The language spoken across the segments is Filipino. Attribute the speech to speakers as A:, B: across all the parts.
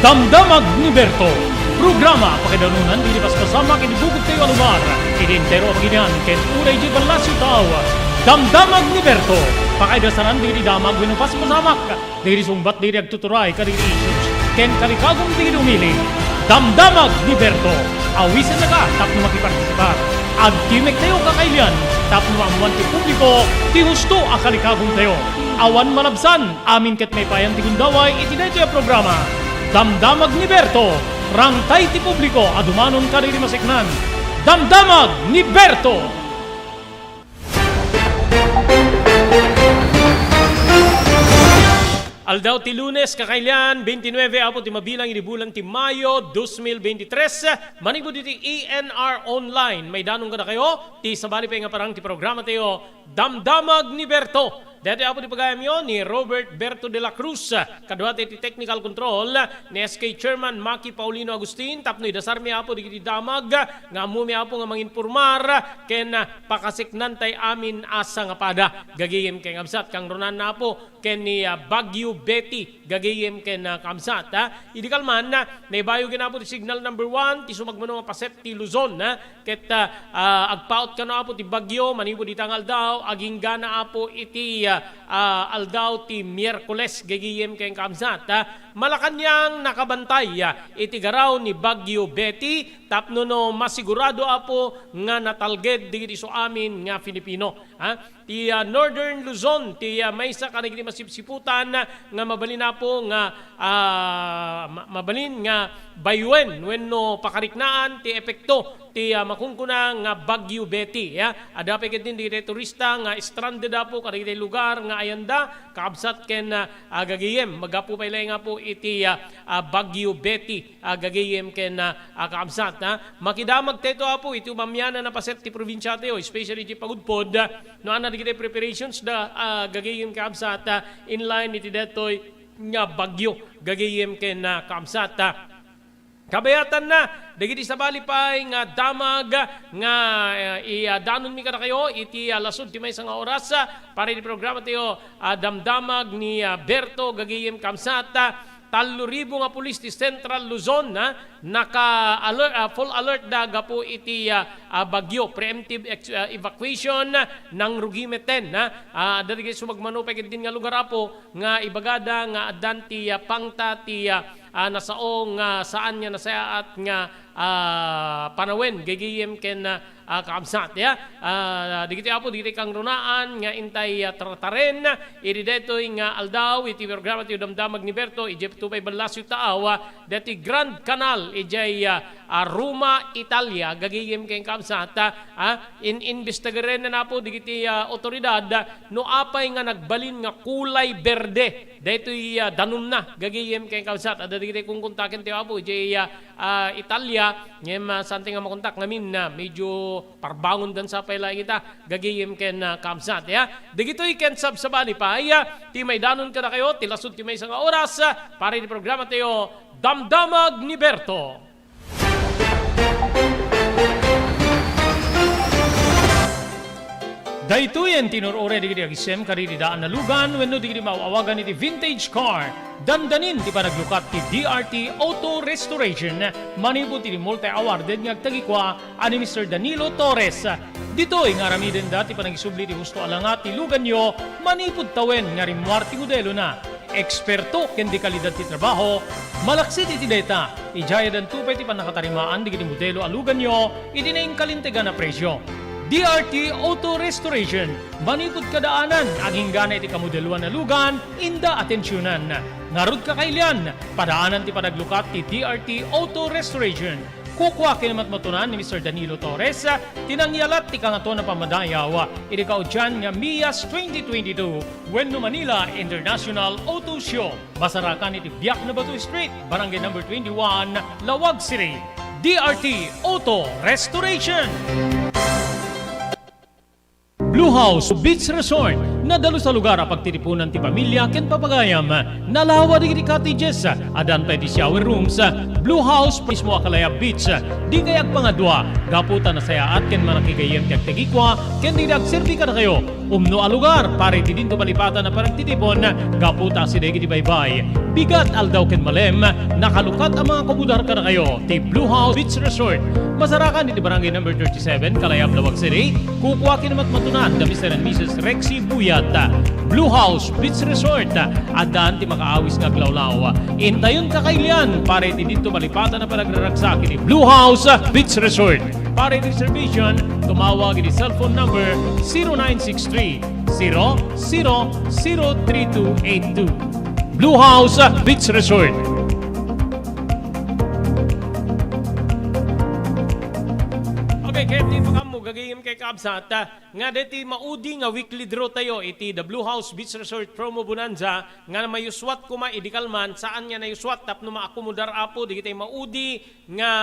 A: Damdamag ni Berto. Programa pakidanunan dilipas kasama kinibugod kayo alubar. Idintero paginian ken ulay di balasyo tao. Damdamag ni Berto. Pakaidasanan diri damag winupas masamak. Diri sumbat diri agtuturay kadiri issues. Ken kalikagong diri umili. Damdamag ni Berto. Awisan na ka tapno makipartisipar. Agtimek tayo kakailian. Tapno amuan ti publiko. Ti husto akalikagong tayo. Awan malabsan. Amin ket may payan ti gundaway itinay tayo programa. Damdamag ni Berto, rangtay ti publiko, adumanon ka rin masiknan. Damdamag ni Berto! Aldaw ti Lunes, kakailan, 29, apo ti mabilang inibulan ti Mayo, 2023. Manigod ti ENR Online. May danong ka na kayo, ti sabali pa nga parang ti programa tayo, Damdamag ni Berto. Dati apo di pagayam yun ni Robert Berto de la Cruz, kadwa ti technical control ni SK Chairman Maki Paulino Agustin, tapno idasar mi apo di damag, nga mo mi apo nga manginformar, ken pakasiknan tay amin asa nga pada, gagayem ken kamsat, kang ronan na po, ken ni Baguio Betty, gagayem ken kamsat. Idi kalman, naibayo ginapo ti signal number 1, ti sumagmano nga paset ti Luzon, ket agpaot ka na apo ti Baguio, manibo di tangal daw, aging gana apo iti aldaw ti Miyerkules gagiyem kayong kamsat. Malacanang nakabantay iti garaw ni Baguio Betty tapno no masigurado apo nga natalged digiti so amin nga Filipino. Ti Northern Luzon ti maysa kanagiti masipsiputan nga mabalin apo nga mabalin nga baywen wenno pakariknaan ti epekto ti makungkuna nga Baguio Betty. Ada pa din di turista nga stranded apo kadagiti lugar nga ayanda kaabsat ken gagayem magapu pa ilay nga po iti Baguio Betty gagayem ken kaabsat. Makidamag teto apo iti umamyana na paset ti probinsya tayo especially ti pagudpod no ana digiti preparations da gagayem kaabsat inline iti detoy nga bagyo gagayem ken kaabsat. Kabayatan na, dagiti sa balipay nga damag nga danon mi kada kayo iti lasod ti maysa nga oras para iti programa tayo damdamag ni Berto gagayem kamsat. 3,000 nga pulis ti Central Luzon full alert daga po iti bagyo preemptive evacuation ng Rugimeten dati sumagmano pa din nga lugar apo nga ibagada nga adan ti pangta ti nasaong saan nga nasayaat nga panawen gagayem ken kaamsat digiti apo digiti kang runaan nga intay trataren iti detoy nga aldaw iti programa ti damdamag ni Berto ije tupay balasyo taaw deti Grand Canal ijay Roma, Italia gagayem ken kaamsat investigaran na po digiti otoridad no apay nga nagbalin nga kulay berde detoy danum na gagayem ken kaamsat ada digiti kung kontaken ti apo ijay Italia ngem something nga makontak ngamin na medyo parbangon dan sa pala kita gagayem ken kamsat digitoy ken sabsabani pa ti may danon ka na kayo tilasod ti may isang oras para di programa tayo Damdamag ni Berto. Daytoyen tinurore digiti agisem karidi daan na lugan wenno digiti mauawagan iti vintage car. Dandanin ti panaglukat ti DRT Auto Restoration manibut ti multi awarded nga agtagikwa ani Mr. Danilo Torres. Ditoy nga ramiden dati panagisubli ti husto alangat ti lugan nyo manipud tawen nga rimwar ti modelo na. Eksperto ken di kalidad ti trabaho, malaksit iti data, ijaya dan tupay ti panakatarimaan digiti modelo alugan nyo iti naing kalintegan na presyo. DRT Auto Restoration, manipod kadaanan, aging gana iti kamodeluan na lugan, inda atensyonan. Ngarud kakailian, padaanan ti panaglukat ti DRT Auto Restoration. Kukwa kinamat matunan ni Mr. Danilo Torres, tinangyalat ti kangato na pamadayaw, iti kaudyan nga MIAS 2022, Wenno Manila International Auto Show. Basarakan iti Biak na Batu Street, Barangay number 21, Lawag City. DRT Auto Restoration. Blue House Beach Resort, Nadalo sa lugar a pagtitipunan ti pamilya ken papagayam. Nalawa di cottages, adan pa di shower rooms, Blue House mismo Akalaya Beach. Di kayag pangadwa, gaputan na saya at ken manakigayem ti agtegikwa, ken di nagserbi ka na kayo. Umno a lugar, pare ti dinto malipatan na paragtitipon, gaputa si degi di baybay. Bigat aldaw ken malem, nakalukat ang mga kabudar ka na kayo, ti Blue House Beach Resort. Masarakan di barangay number 37, Kalayab, Lawag City. Kukuha kinamat matunan da Mr. and Mrs. Rexy Buyat. Blue House Beach Resort. Adan ti makaawis nga glawlaw. Intayon ka kailian, pare ti dito malipatan na panagraragsak ni Blue House Beach Resort. Para reservation, tumawag ni cellphone number 0963 003282. Blue House Beach Resort. Okay, kaya di pa kamo gagayim kay Kabsat nga deti maudi nga weekly draw tayo iti the Blue House Beach Resort Promo Bonanza nga mayuswat kuma idikalman saan nga nayuswat tapno maakomodar apo di kitay maudi nga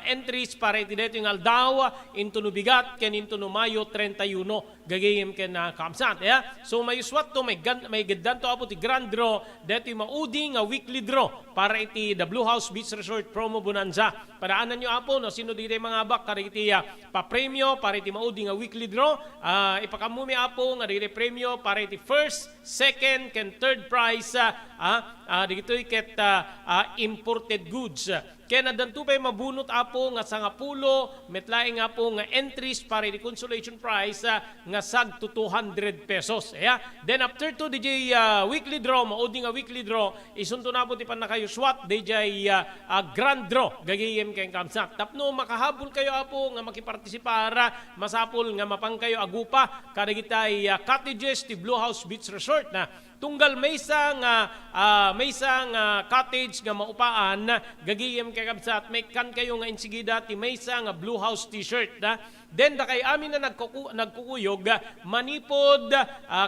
A: entries para iti deto yung aldaw into no bigat ken into no Mayo 31 gagayim ken Kabsat ya. So mayuswat to may gaddan to apo ti grand draw deti maudi nga weekly draw para iti the Blue House Beach Resort Promo Bonanza. Padaanan nyo apo no sino di mga bak kari iti pa-premyo para iti maudi nga weekly draw. Ipakamumi apo nga di premyo para iti first, second, ken third prize dito ket imported goods. Kaya nadanto pa'y mabunot apo nga sangapulo, metlaing apo nga entries para iti consolation prize nga sag to 200 pesos. Then after to DJ weekly draw, maudi nga weekly draw, isunto na po ti panakayuswat, DJ grand draw, gagayem kayong kamsak. Tapno makahabol kayo apo nga makipartisipara, masapol nga mapang kayo agupa, kadagitay cottages ti Blue House Beach Resort na tunggal may isang cottage nga maupaan gagiyem kay kabsat may kan kayo nga insigida ti may isang Blue House t-shirt na then da kay amin na nagkukuyog manipod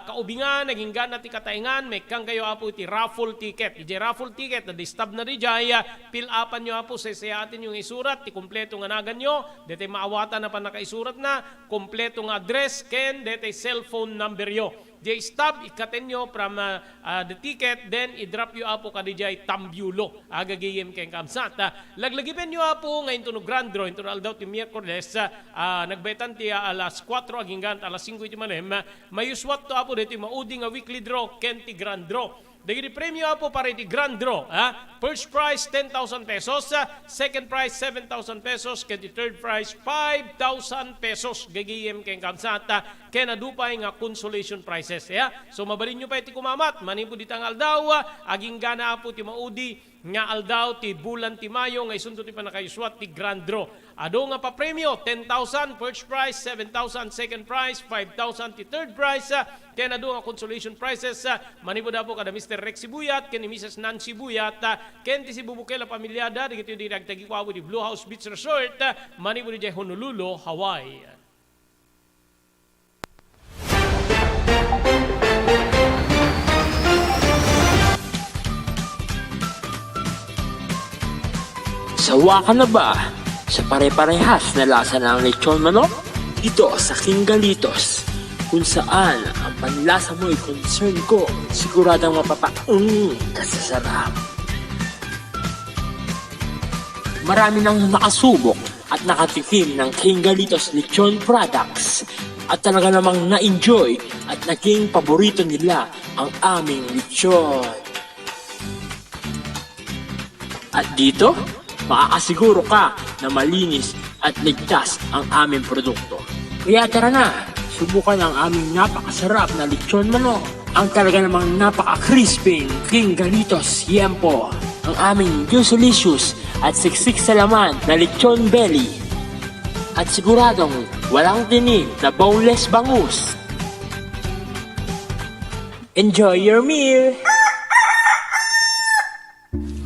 A: kaubingan naging gana ti kataingan may kan kayo apo ti raffle ticket iti raffle ticket na distab na dijay fill upan nyo apo sayatin yung isurat ti kompleto nga nagan nyo dete maawatan na pa nakaisurat na kompleto nga address ken dete cellphone number yo. Jay stop, ikaten nyo from the ticket, then i-drop nyo apo ka dijay Tambulo. Agagayem kayong kamsat. Laglagipen nyo apo ngayon to no grand draw, ito na aldaw ti Miyerkules, nagbetan ti alas 4 aginggan, alas 5 iti manem, mayuswat to apo dito maudi nga weekly draw, ken ti grand draw. Dagiti premyo apo para iti grand draw. First prize 10,000 pesos, second prize 7,000 pesos, ken ti third prize 5,000 pesos. Gagiyem kayong kamsata, ken adupay nga consolation prizes. So mabalin nyo pa iti kumamat, manipo ditang aldaw, aging gana apo ti maudi nga aldaw ti bulan ti Mayo nga isunto ti panakayuswat ti grand draw. Ado nga pa premyo 10,000 first prize, 7,000 second prize, 5,000 ti third prize, ken ado nga consolation prizes manipo dapo kada Mr. Rexy Buyat ken ni Mrs. Nancy Buyat ken ti si Bubukela pamilyada digito di nagtagi ko di Blue House Beach Resort manipo di Honolulu, Hawaii.
B: Sawa ka na ba sa pare-parehas na lasa ng lechon manok? Dito sa King Galitos, kung saan ang panlasa mo ay concern ko, siguradang kasasarap. Marami nang nakasubok at nakatikim ng King Galitos lechon products at talaga namang na-enjoy at naging paborito nila ang aming lechon. At dito, makakasiguro ka na malinis at ligtas ang aming produkto. Kaya tara na, subukan ang aming napakasarap na lechon manok. Ang talaga namang napaka-crispy King Galitos Yempo. Ang aming juicelicious at siksik sa laman na lechon belly. At siguradong walang tinig na boneless bangus. Enjoy your meal!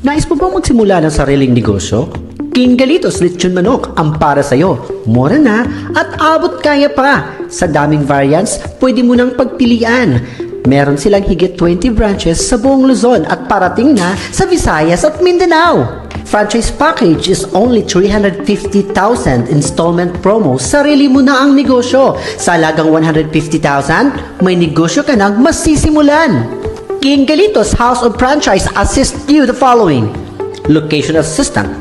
C: Nais mo bang magsimula ng sariling negosyo? King Galitos Lechon Manok ang para sa'yo. Mura na at abot kaya pa. Sa daming variants, pwede mo nang pagpilian. Meron silang higit 20 branches sa buong Luzon at parating na sa Visayas at Mindanao. Franchise package is only 350,000 installment promo. Sarili mo na ang negosyo. Sa halagang 150,000, may negosyo ka nang masisimulan. King Galitos House of Franchise assists you the following: location assistant,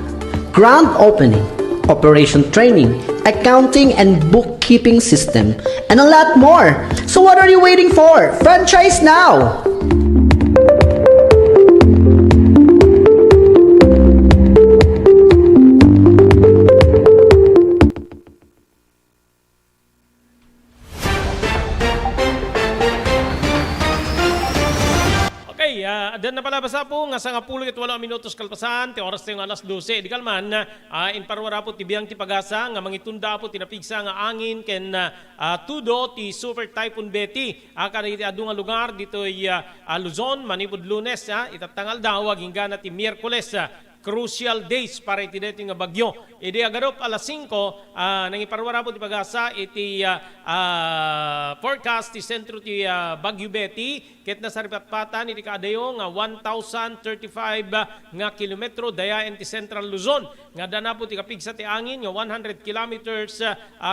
C: grand opening, operation training, accounting and bookkeeping system, and a lot more. So what are you waiting for? Franchise now!
A: Okay, adan na palabasa po nga sa nga 18 minutos kalpasan, ti oras tayo nga alas 12. Di kalman, in parwara po ti biyang ti pagasa, nga mangitunda po tinapigsa nga angin, ken tudo ti Super Typhoon Betty. Kada iti adu nga lugar, dito Luzon, manipod Lunes, itatangal daw, hingga na ti Miyerkules, crucial days para iti dito nga bagyo. Idi agarop alas 5, nangiparwara po ti pagasa, iti forecast ti sentro ti Bagyo Betty, ket na saripatpatan iti kaadayo nga 1,035 nga kilometro dayaen ti Central Luzon. Nga dana po ti kapigsa ti angin nga 100 kilometers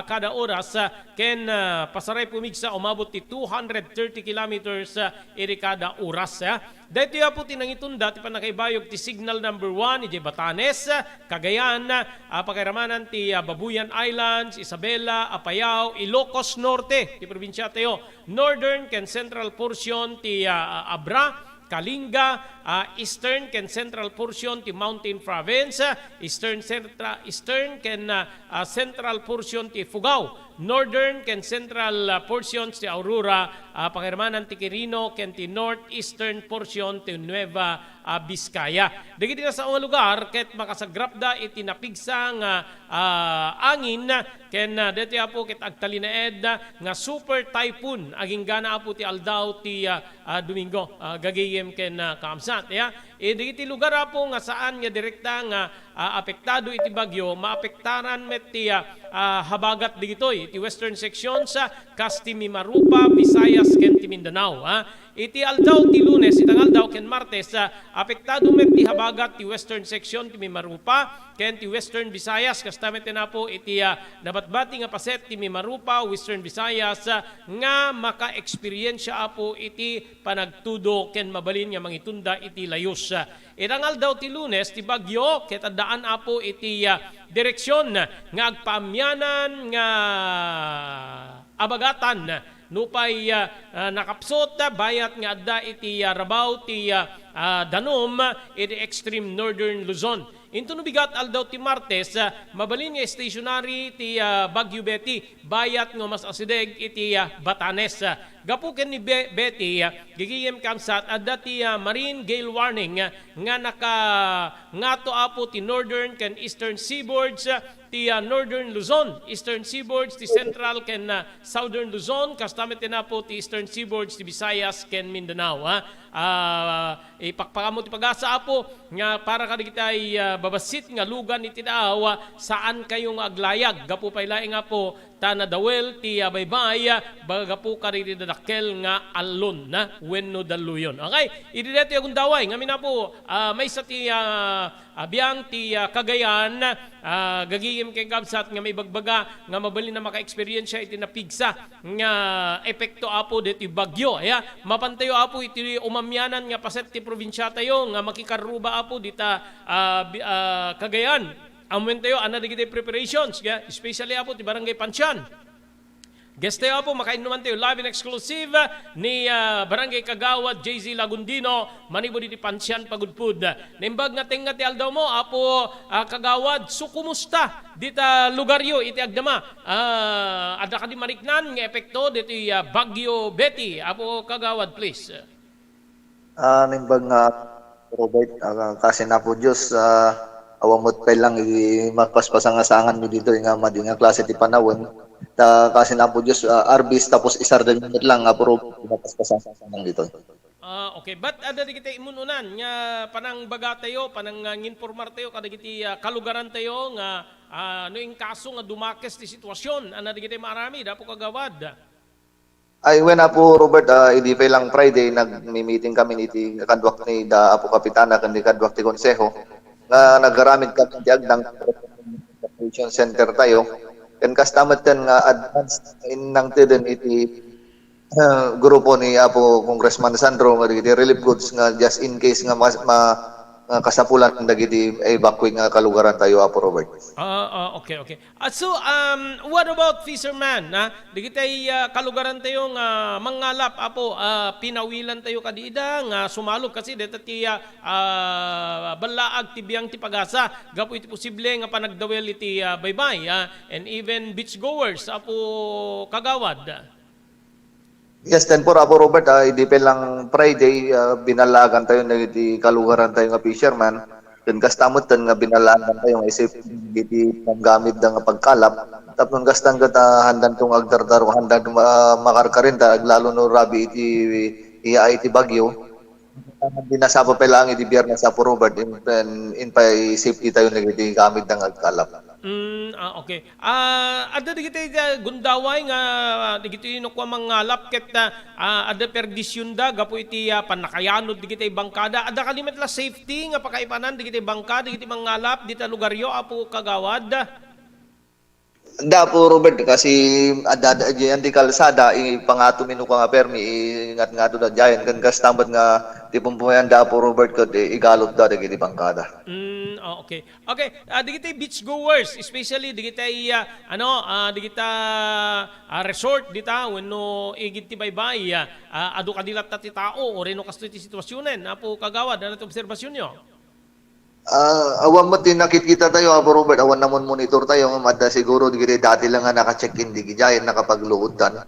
A: kada oras, ken pasaray pumigsa umabot ti 230 kilometers iti kada oras. Dito po ti nangitunda ti panakaibayog ti signal number 1 iti Batanes, Cagayan, pakairamanan ti Babuyan Islands, Isabela, Apayao, Ilocos Norte, ti probinsya tayo, northern ken central portion ti Abra, Kalinga, eastern ken central portion ti Mountain Province, eastern ken central portion ti Fugao, northern ken central portions ti Aurora, pakirmanan ti Quirino ken ti northeastern portion ti Nueva Vizcaya. Dagiti nga sa mga lugar ket makasagrapda iti napigsa nga angin ken deti apo ket agtalinaed nga super typhoon aging gana apo ti aldaw ti Domingo gagayem ken kamsat ya. Dagiti lugar apo nga saan nga direkta nga apektado iti bagyo, maapektaran met ti habagat digitoy iti western section sa Casti Mimarupa, Visayas ken ti Mindanao. Iti aldaw ti Lunes, itang aldaw ken Martes, apektado met ti habagat ti western section ti Mimarupa ken ti western Visayas, kastamet na po iti nabatbati nga paset ti Mimarupa, western Visayas nga maka-eksperyensya apo iti panagtudo ken mabalin nga mangitunda iti layos. Itang aldaw ti Lunes, ti bagyo ket addaan apo iti direksyon nga agpaamyanan nga abagatan nupay nakapsot bayat nga adda iti Rabaw ti Danom iti extreme northern Luzon. Into nubigat aldaw ti Martes, mabalin nga stationary ti Bagyo Betty, bayat nga mas asideg iti Batanes. Gapuken ni Betty, gigiyem kamsat, adda ti marine gale warning nga ngato apo ti northern ken eastern seaboards ti northern Luzon, eastern seaboards ti central ken southern Luzon, kastamet na po ti eastern seaboards ti Visayas ken Mindanao. Ipakpakamo ti pag-asa apo nga para kadigitay babasit nga lugan iti daaw saan kayong aglayag. Gapu paylaing nga po tanadawel ti baybay bagapu kariti dadakkel nga alon na wenno daluyon. Okay, ididete yung daway ngamin na po may sa ti abiyang ti Cagayan, gagiyim kay kabsat nga may bagbaga nga mabali na maka-experiensya iti napigsa nga epekto apo deti bagyo. Mapantayo apo iti umamyanan nga paset ti probinsya tayo nga makikaruba apo dita Cagayan. Amuin tayo ana digiti preparations, especially apo ti Barangay Pansyan. Guest tayo po, makainuman tayo live and exclusive ni Barangay Kagawad, JZ Lagundino, manibo di Pansyan Pagudpud. Nimbag nga tinga ti aldaw mo, apo Kagawad, so kumusta dita lugaryo iti agdama? Ada ka di mariknan nga epekto diti Bagyo Betty. Apo Kagawad, please.
D: Nimbag nga, Robert, kasi na po Diyos, awamot kay lang mapaspasangasangan mi dito nga madi nga klase ti panawon kasi na po Diyos arbis tapos isar din lang apuro mapaspasangasangan dito.
A: Okay, but ada di kita imununan nga panang baga tayo, panang nginformar tayo kada kiti kalugaran tayo nga no ing kaso nga dumakes ti sitwasyon ana di kita marami dapo Kagawad.
D: Ay when po Robert idi pa lang Friday nagmi-meeting kami ni kadwak ni da Apo Kapitana kan kadwak ti konseho nagaramid ka diag ng operation center tayo. Ken kastamat kan nga advanced in nang tidin iti grupo ni Apo Congressman Sandro nga dagiti relief goods nga just in case nga nga kasapulan dagiti evacuate nga kalugaran tayo, Apo Robert.
A: Okay. So, what about fisherman? Digitay kalugaran tayo nga mangalap, Apo, pinawilan tayo kadida nga sumalog kasi dito ti balaag ti biyang ti pagasa. Gapo iti posible nga panagdawel iti baybay and even beachgoers, Apo Kagawad.
D: Yes, 10 for Apo Robert, idipin lang Friday, binalagan tayo na iti kalugaran tayo nga fisherman. Yun kastamot tan nga binalagan tayo nga isip iti panggamit da nga pagkalap. Tapos gastang gata handan tong agdardaro, handan makarkarin ta, lalo no rabi iti iti bagyo. Dinasapa pa lang iti biyernes Apo Robert, in pa safety tayo na iti gamit da nga agkalap.
A: Okay. Ada digiti gundaway nga digiti no kwa mangalap ket ada perdisyon da gapo iti panakayanod digiti bangkada. Ada kalimat la safety nga pakaipanan digiti bangkada digiti mangalap dita lugaryo, Apo Kagawad.
D: Da po Robert kasi ada di kalsada pangato minu ka nga permi ingat nga to da jayan kan kastambat nga tipong pumayan da po Robert ket igalot da dagiti bangkada.
A: Okay. Digitay beach goers, especially digitay digita resort dita wenno igid ti baybay adu kadilat ti tao o reno kasto ti sitwasyonen, Apo Kagawad, ano ti obserbasyon nyo?
D: Awan mo din nakikita tayo, Apo Robert, awan namon monitor tayo, madda siguro digiti dati lang nga naka-check-in di gijayan nakapagluod dan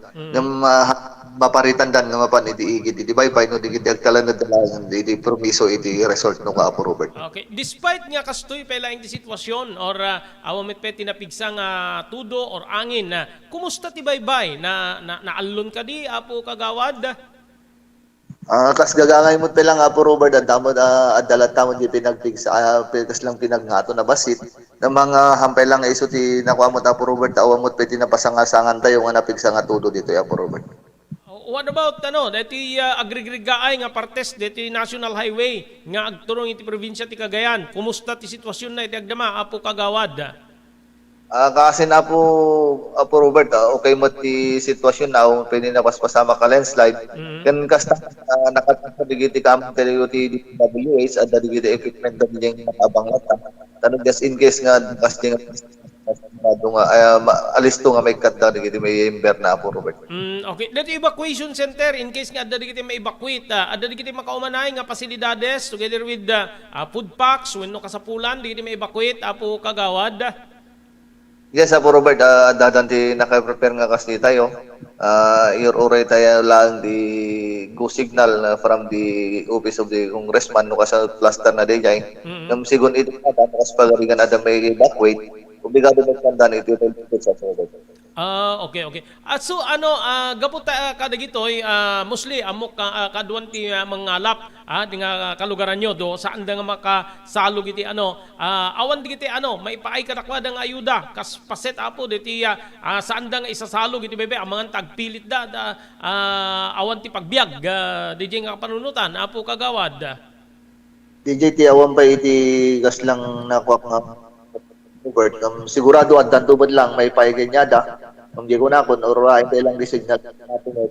D: maparitan dan nga mapan iti igid iti baybay no digiti agtalan na dalan iti permiso iti resort no ka, Apo Robert.
A: Okay, despite nga kastoy pelaing ti sitwasyon or awan met peti napigsa nga tudo or angin kumusta ti baybay na naallon ka di, Apo Kagawad?
D: Kas gagangay mo lang, Apo Robert, adalat tamo di pinagpigsa, pigas lang pinaghato na basit, ng mga hampay lang iso ti nakuha mo, Apo Robert, awan mo pwede na pasangasangan tayo nga napigsa nga tudo dito, Apo Robert.
A: What about deti agrigrigaay nga partes deti National Highway nga agturong iti probinsya ti Cagayan? Kumusta ti sitwasyon na iti agdama, Apo Kagawad?
D: Kasi na Apo Robert, okay mo ti sitwasyon na pwede na paspasama ka landslide. Kan kasta nakatadigiti kamo tayo ti DPWH at digiti equipment da yung abang lata. Tanong just in case nga kasi nga alisto nga may kat da digiti may ember na, Apo Robert.
A: Okay. Dito evacuation center in case nga ada digiti ma-evacuate, ada digiti makaumanay nga pasilidades together with food packs wenno kasapulan digiti ma-evacuate, Apo Kagawad.
D: Yes, Apo Robert, dadanti naka-prepare nga kasi tayo. Oray tayo lang di go signal from the office of the congressman no kasi plaster na day jay. Sigon ito na kasi pagarigan ada may evacuate. Obligado magtandaan ito sa Robert.
A: Okay. So gapot kada gitoy mostly amok kaduan ti mangalap di nga kalugaran nyo do saan da nga makasalog iti awan di iti maipaay kadakwada nga ayuda kas paset, Apo diti saan da nga isasalog iti bebe ang mga tagpilit da awan ti pagbiag DJ nga panunutan, Apo Kagawad.
D: DJ ti awan pa iti gas lang nakuha nga Robert, sigurado at tubad lang may paiganyada. Kung di ko na kun or hindi lang designat natin.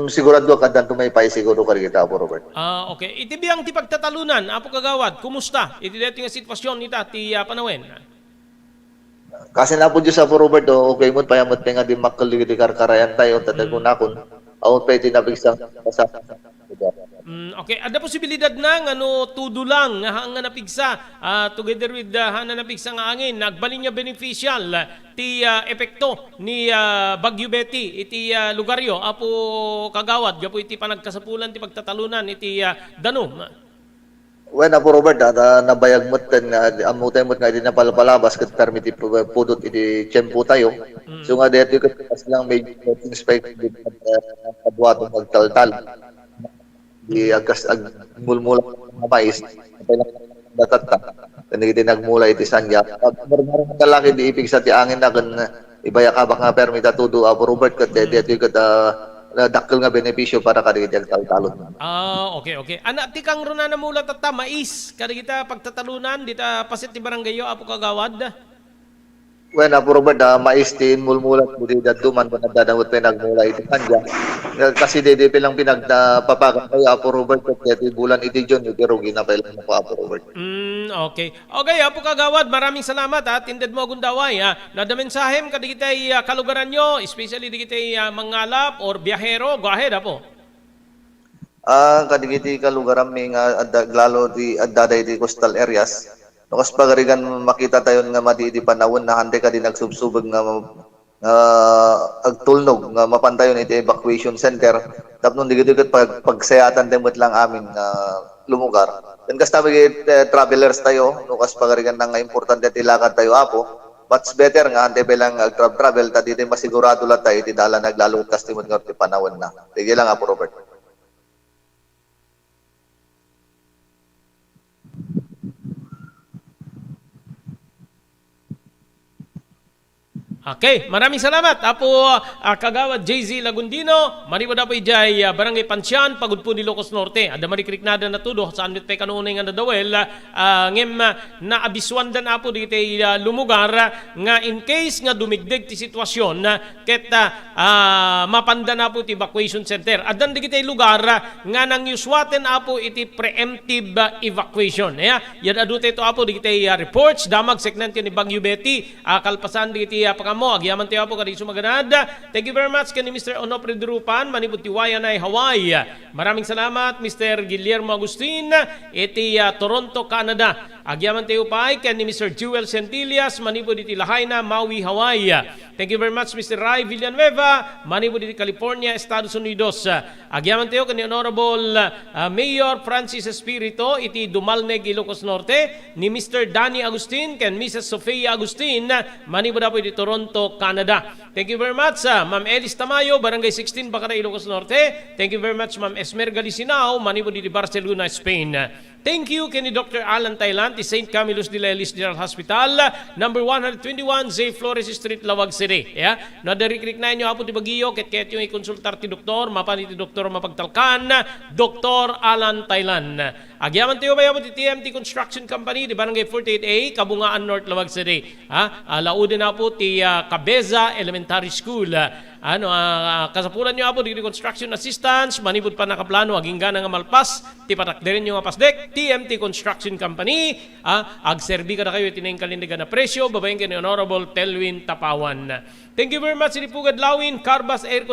D: Sigurado ka danto may pay siguro ka kita, Apo Robert.
A: Okay. Iti biyang ti pagtatalunan, Apo Kagawad, kumusta? Iti dito nga sitwasyon nita ti panawen.
D: Kasi na po Diyos, Apo Robert, okay mo payamot nga di makkaligid karkarayan tayo tatago na kun. Awon pa iti nabigsang kasama.
A: Okay, ada posibilidad na tudo lang nga napigsa together with hana napigsa nga angin nagbalin niya beneficial ti epekto ni Bagyo Betty iti lugaryo, Apo Kagawad, gapo iti panagkasapulan ti pagtatalunan iti danom.
D: Well, Apo Robert, nabayag mo nga amutay mo nga di napalapalabas kat permiti pudot iti tiyempo tayo. So nga dito kasi lang may inspect kadwato magtaltal. Di agkas mulmula ng mais datata kanigi nagmula iti sanya marmarang kalaki di ipig sa ti angin na kan ibaya ka baka permita tudo, Apo Robert kat deti kat dakkel nga benepisyo para kadagiti agtaltalon.
A: Okay, okay. Anak ti kang runa na mula tata mais. Kada kita pagtatalunan, dita pasit ti barangay yo, apo kagawad.
D: When Apo Robert, mais tin mulmulat budi dadduman kung nagdadamot pinagmula iti kanya. Kasi dede pilang pinagpapagan kayo Apo Robert at bulan iti John, iti rugi na pala mo Apo Robert.
A: Okay. Okay, apo kagawad, maraming salamat at tinded mo gundaway. Nada mensahem kada kitay kalugaran nyo, especially di kitay mangalap or biyahero, go ahead apo.
D: Kadigiti kalugaran mi nga lalo di addaday di coastal areas. Nukas pagarigan makita tayo nga madi di panahon na hande ka din nagsubsubag nga agtulnog nga mapantayon iti evacuation center. Tapos digit-digit pagsayatan demot lang amin lumugar. Then kas travelers tayo, nukas pagarigan na nga importante tilakad tayo apo. Much better nga hande belang travel ta dito masigurado la tayo iti dala naglalong kastimot nga ti panahon na. Tige lang Apo Robert.
A: Okay, maraming salamat. Apo kagawad JZ Lagundino, manipod apo ijay Barangay Pansyan, pagud po ni Ilocos Norte. Ada marikriknada na tudo saan mit pay kanunay nga nadawel ngem na abiswandan apo digiti lumugar nga in case nga dumigdeg ti sitwasyon ket mapanda na po ti evacuation center. Adan digiti lugar nga nang yuswaten apo iti preemptive evacuation. Yan adute ito apo digiti reports damag seknante ni Bagyo Betty kalpasan digiti mo agyaman tayo po kadi sumaganad. Thank you very much kani Mr. Onofre Durupan manipud ti Wayanay Hawaii. Maraming salamat Mr. Guillermo Agustin iti Toronto, Canada. Agyaman tayo pa kani Mr. Jewel Centillas manipud iti Lahaina, Maui, Hawaii. Thank you very much Mr. Ray Villanueva manipud iti California, Estados Unidos. Agyaman tayo kani Honorable Mayor Francis Espirito iti Dumalneg, Ilocos Norte, ni Mr. Danny Agustin ken Mrs. Sofia Agustin manipud apo iti Toronto, Canada. Thank you very much, Ma'am Elis Tamayo, Barangay 16, Bacaray, Ilocos Norte. Thank you very much, Ma'am Esmer Galicinao, manipod di Barcelona, Spain. Thank you kini Dr. Alan Thailand, di St. Camillus de Lelis General Hospital, number 121, J. Flores Street, Lawag City. Nadarikrik na inyo hapo ti Baguio, ket yung ikonsultar ti doktor, mapan ti doktor mapagtalkan, Dr. Alan Thailand. Agyaman tayo ba ti TMT Construction Company, di Barangay 48A, Kabungaan North, Lawag City. Laudin na po ti Cabeza Elementary School. Kasapulan nyo po di construction assistance, manipod pa nakaplano aging gana nga malpas, ti patakderin nyo nga pasdek, TMT Construction Company, agserbi ka na kayo itinayang kalindigan na presyo, babayin ka ni Honorable Telwin Tapawan. Thank you very much, Ilipugad Lawin, Carbas Air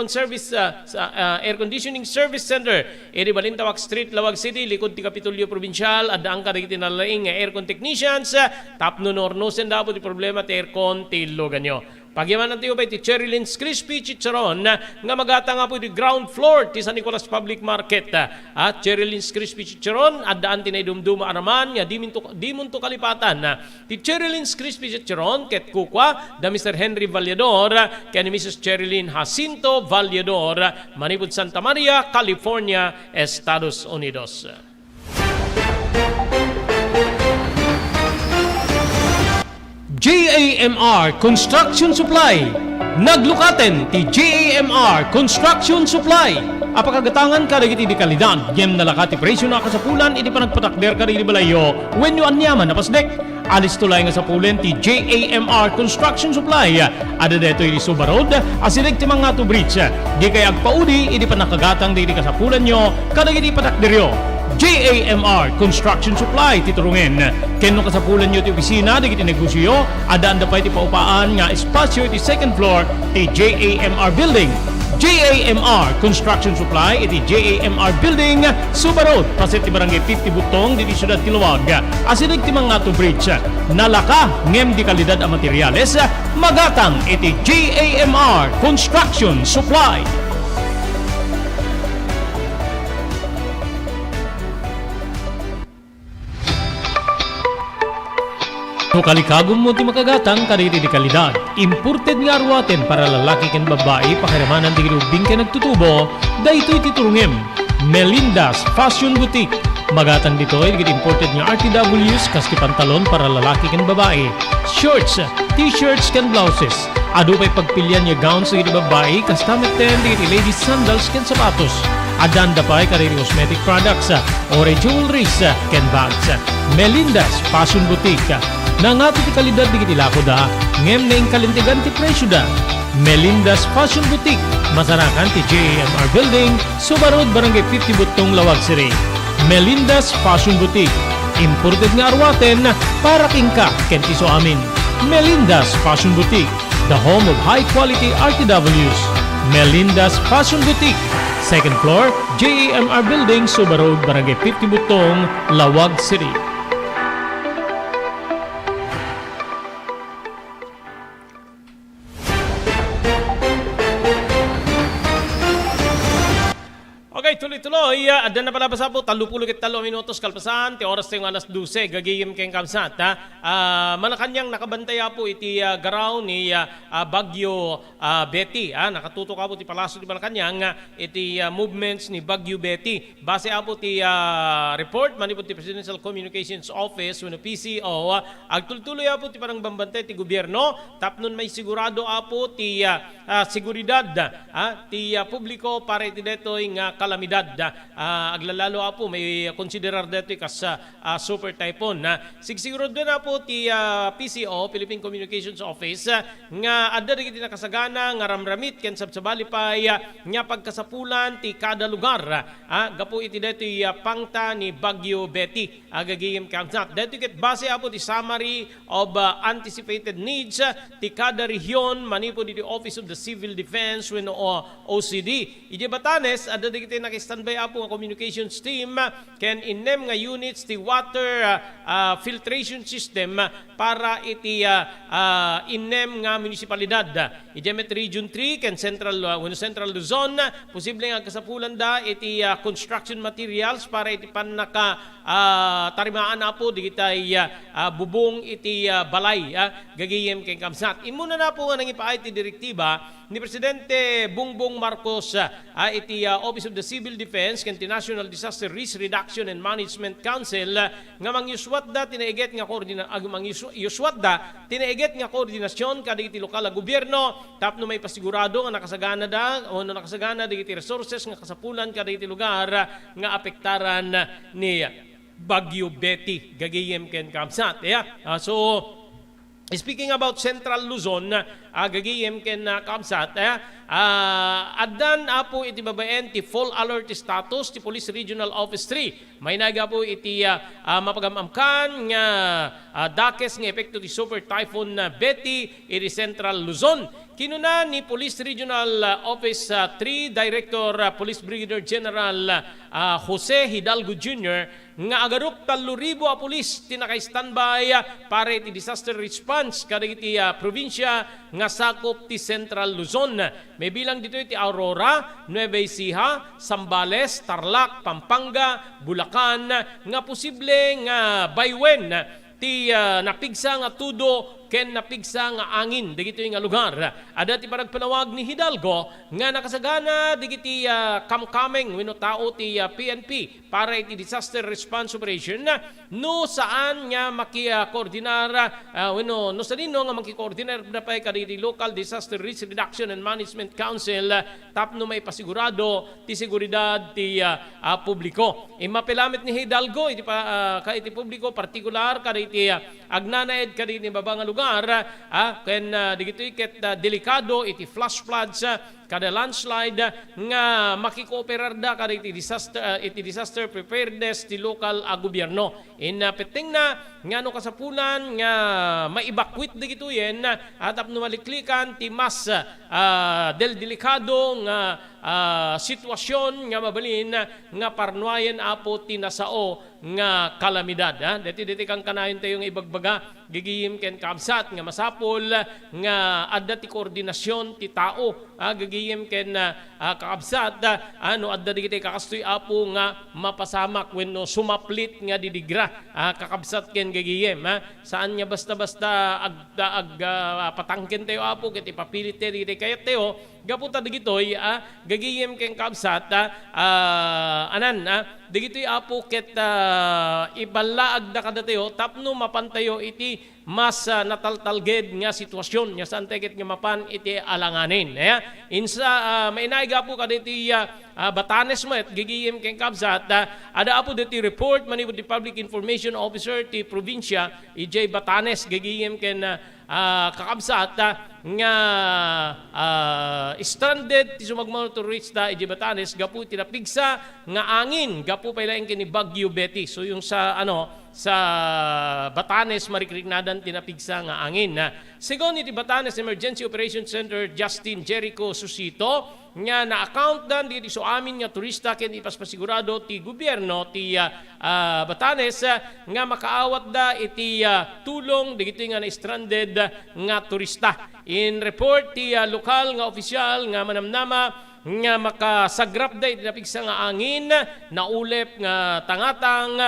A: Conditioning Service Center, eri Balintawak Street, Lawag City, likod ti Kapitulyo Provincial, adang ka rin tinalaing aircon technicians, tapno nornosen dapo ti problema ti aircon ti logan nyo. Pagyaman natin ba iti Cherry Lin's Crispy Chicharon nga magata nga po iti ground floor ti San Nicolas Public Market. At Cherry Lin's Crispy Chicharon adaan tinay dumduma araman nga di munto kalipatan. Ti Cherry Lin's Crispy Chicharon ket kukwa da Mr. Henry Vallador ken Mrs. Cherry Lynn Jacinto Vallador manipud Santa Maria, California, Estados Unidos. JAMR Construction Supply. Naglukaten ti JAMR Construction Supply. Apakagatangan ka dagiti di kalidad. Yem nalakati presyo na kasapulan iti panagpatakder ka di balayo when you anyaman na pasdek. Alis tulay nga sa pulen ti JAMR Construction Supply. Ada deto iti Subarod asirig ti mga to bridge. Di kay agpaudi iti panakagatang di kasapulan nyo kadagiti patakderyo. JAMR Construction Supply titurungen. Kenno kasapulan nyo ti opisina digiti negosyo, adaan da pa iti paupaan nga espasyo iti second floor ti JAMR Building. JAMR Construction Supply iti JAMR Building, Subarod, paset ti Barangay 50 Butong diti Syudad Tiluwag. Asirig ti mga to bridge. Nalaka ngem di kalidad a materyales, magatang iti JAMR Construction Supply. No kalikagom mo ti makagatang kariri di kalidad. Imported nga arwaten para lalaki ken babae pakiramanan di grubing ken nagtutubo, daytoy titurungem. Melinda's Fashion Boutique. Magatan dito ay imported nga RTWs kas ti pantalon para lalaki ken babae. Shorts, t-shirts ken blouses. Ado pa'y pagpilyan nga gowns sa babae kas tamiten digiti ladies sandals ken sapatos. Adanda pa'y kariri cosmetic products, ore jewelries ken bags. Melinda's Fashion Boutique. Nangato ti kalidad digiti lako da, ngem na kalintigan ti presyo da. Melinda's Fashion Boutique, masarakan ti JMR Building, Subarod, Barangay 50 Butong, Lawag City. Melinda's Fashion Boutique, imported nga arwaten para kingka kentiso amin. Melinda's Fashion Boutique, the home of high-quality RTWs. Melinda's Fashion Boutique, second floor, JMR Building, Subarod, Barangay 50 Butong, Lawag City. Okay, tuloy-tuloy. Adan na pala basa po, 33 minutos kalpasan, ti oras tayong alas 12, gagiyim kayong kamsat. Manakanyang nakabantaya po iti garaw ni Bagyo Betty. Nakatutok po ti Palasyo di Malacanang iti movements ni Bagyo Betty. Base po ti report, mani po ti Presidential Communications Office, wano PCO, agtultuloy po ti parang bambante ti gobyerno, tapnon may sigurado po ti seguridad ti publiko para iti detoy nga kalamidad. Aglalalo po may konsiderar dito kas super typhoon. Sigsiguro doon po ti PCO, Philippine Communications Office, nga adda digiti nakasagana nga ramramit ken sabsabali pay nga pagkasapulan ti kada lugar. Gapo iti dito pangta ni Bagyo Betty. Agagiyim kamsat. Dito ket base po ti summary of anticipated needs ti kada rehiyon manipo di Office of the Civil Defense when OCD. Ije Batanes adda digiti nakistandby po ang communications team ken inem nga units ti water filtration system para iti inem nga munisipalidad. Ijemet Region 3 ken Central Luzon posible nga kasapulan da iti construction materials para iti panaka tarimaan po digitay bubong iti balay gagiyem ken kamsat. Imuna na po nga nangipaay ti direktiba ni Presidente Bongbong Marcos iti Office of the Civil Defense ken ti National Disaster Risk Reduction and Management Council nga mangyuswat da tinaiget nga tinaiget nga koordinasyon kadagiti lokal a gobyerno tapno may pasigurado nga nakasagana da o nakasagana digiti resources nga kasapulan kadagiti lugar nga apektaran ni Bagyo Betty gagayem ken kamsat. Speaking about Central Luzon, gagiyem ken kamsat, addan po iti babaen ti full alert status ti Police Regional Office 3. May naga po iti mapagamamkan nga dakes nga epekto ti Super Typhoon Betty iti Central Luzon. Kinuna ni Police Regional Office 3 Director Police Brigadier General Jose Hidalgo Jr. nga agarup 3,000 a pulis tinaka-standby para iti disaster response kadagiti probinsya nga sakop ti Central Luzon. May bilang dito iti Aurora, Nueva Ecija, Zambales, Tarlac, Pampanga, Bulacan nga posible nga baywen ti napigsa nga tudo ken napigsa nga angin digito nga lugar. Ada ti panagpanawag ni Hidalgo nga nakasagana digiti kamkameng wenno tao ti PNP para iti disaster response operation no saan nga makikoordinar wenno no sanino nga makikoordinar na pay kaditi local disaster risk reduction and management council tapno may pasigurado ti seguridad ti publiko. Imapelamit ni Hidalgo iti iti publiko partikular kaditi agnanaed kaditi babang lugar ken digito iket delikado iti flash floods kada landslide nga makikooperar da kada iti disaster preparedness ti local gobyerno. Peteng na nga no kasapulan nga maibakwit digito yen atap no maliklikan ti mas del delikado nga sitwasyon nga mabalin nga parnuayen apo ti nasao nga kalamidad. Deti kang kanayon tayo nga ibagbaga gigiyim ken kabsat nga masapol nga adda ti koordinasyon ti tao gagiyim ken kakabsat adda digiti kakastoy apo nga mapasamak wenno sumaplit nga didigra kakabsat ken gagiyim saan nga basta-basta patangken tayo apo ket ipapilit tayo digiti kayat tayo gaputa digitoy gagiyim ken kabsat digito'y apo ket ibalaag na kadatayo tapno mapantayo iti mas nataltalged nga sitwasyon nga saan ket nga mapan iti alanganin. Insa mainaiga po kaditi Batanes mo at gigiyem keng kabsat ada apo diti report manipod ti Public Information Officer ti probinsya EJ Batanes gigiyem ken kakabsat nga stranded ti sumagmano turista EJ Batanes gapu ti napigsa nga angin gapu pailaeng kini Bagyo Betty. So yung sa sa Batanes marikriknadan tinapigsa nga angin. Sigon iti Batanes Emergency Operations Center Justin Jericho Susito nga na-account dan dito so amin nga turista ken ipaspasigurado ti gobyerno ti Batanes nga makaawat da iti tulong digito nga na-stranded nga turista. In report ti lokal nga opisyal nga manamnama nga makasagrap da iti napigsa nga angin naulep nga tangatang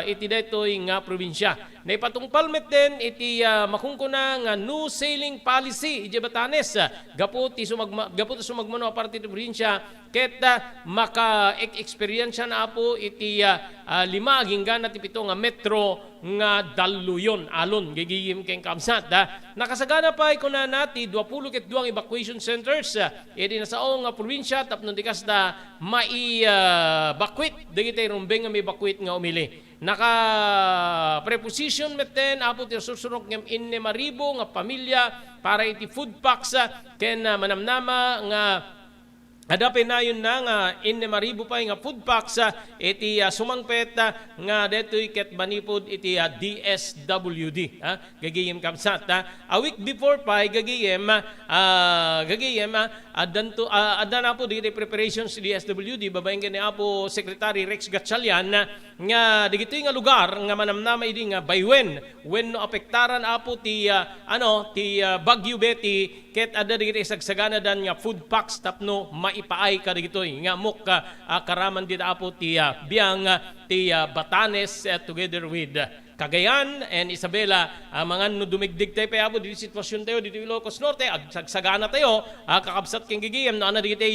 A: iti daytoy nga probinsya. Naipatungpal met din iti makungkuna nga new sailing policy iti Batanes gapu ti sumagmano aparte ti probinsya ket maka-experience na po iti 5 hinggan ti 7 nga metro nga daluyon alon gigiyim keng kamsat. Nakasagana pa ikuna nati 22 evacuation centers iti nasaong nga probinsya tapno di kasta mai-evacuate digitay rumbeng nga may evacuate nga umili. Naka-preposition meten apo ti susunok ngem inne maribo nga pamilya para iti food packs ken manamnama nga adapin na yun na nga inne maribo pa nga food packs iti sumangpet nga detoy ket manipod iti DSWD gagiyem kamsat a week before pa gagiyem adan po di preparations di DSWD babaeng ni apo Secretary Rex Gatchalian nga digitoy nga lugar nga manamnama idi nga when no apektaran apo ti Bagyo Betty ket ada digitoy sagsagana dan nga food packs tapno maipaay ka digitoy nga muk karaman dita apo ti biang ti Batanes together with Cagayan and Isabela mga no dumigdig tayo pa apo dito sitwasyon tayo dito Ilocos Norte sagsagana tayo kakabsat keng gigiyem no ana dito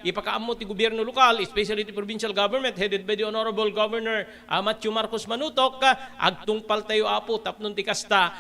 A: ipakaammo ti gobyerno lokal especially ti provincial government headed by the Honorable Governor Matthew Marcos Manutok agtungpal tayo apo tapnon ti kasta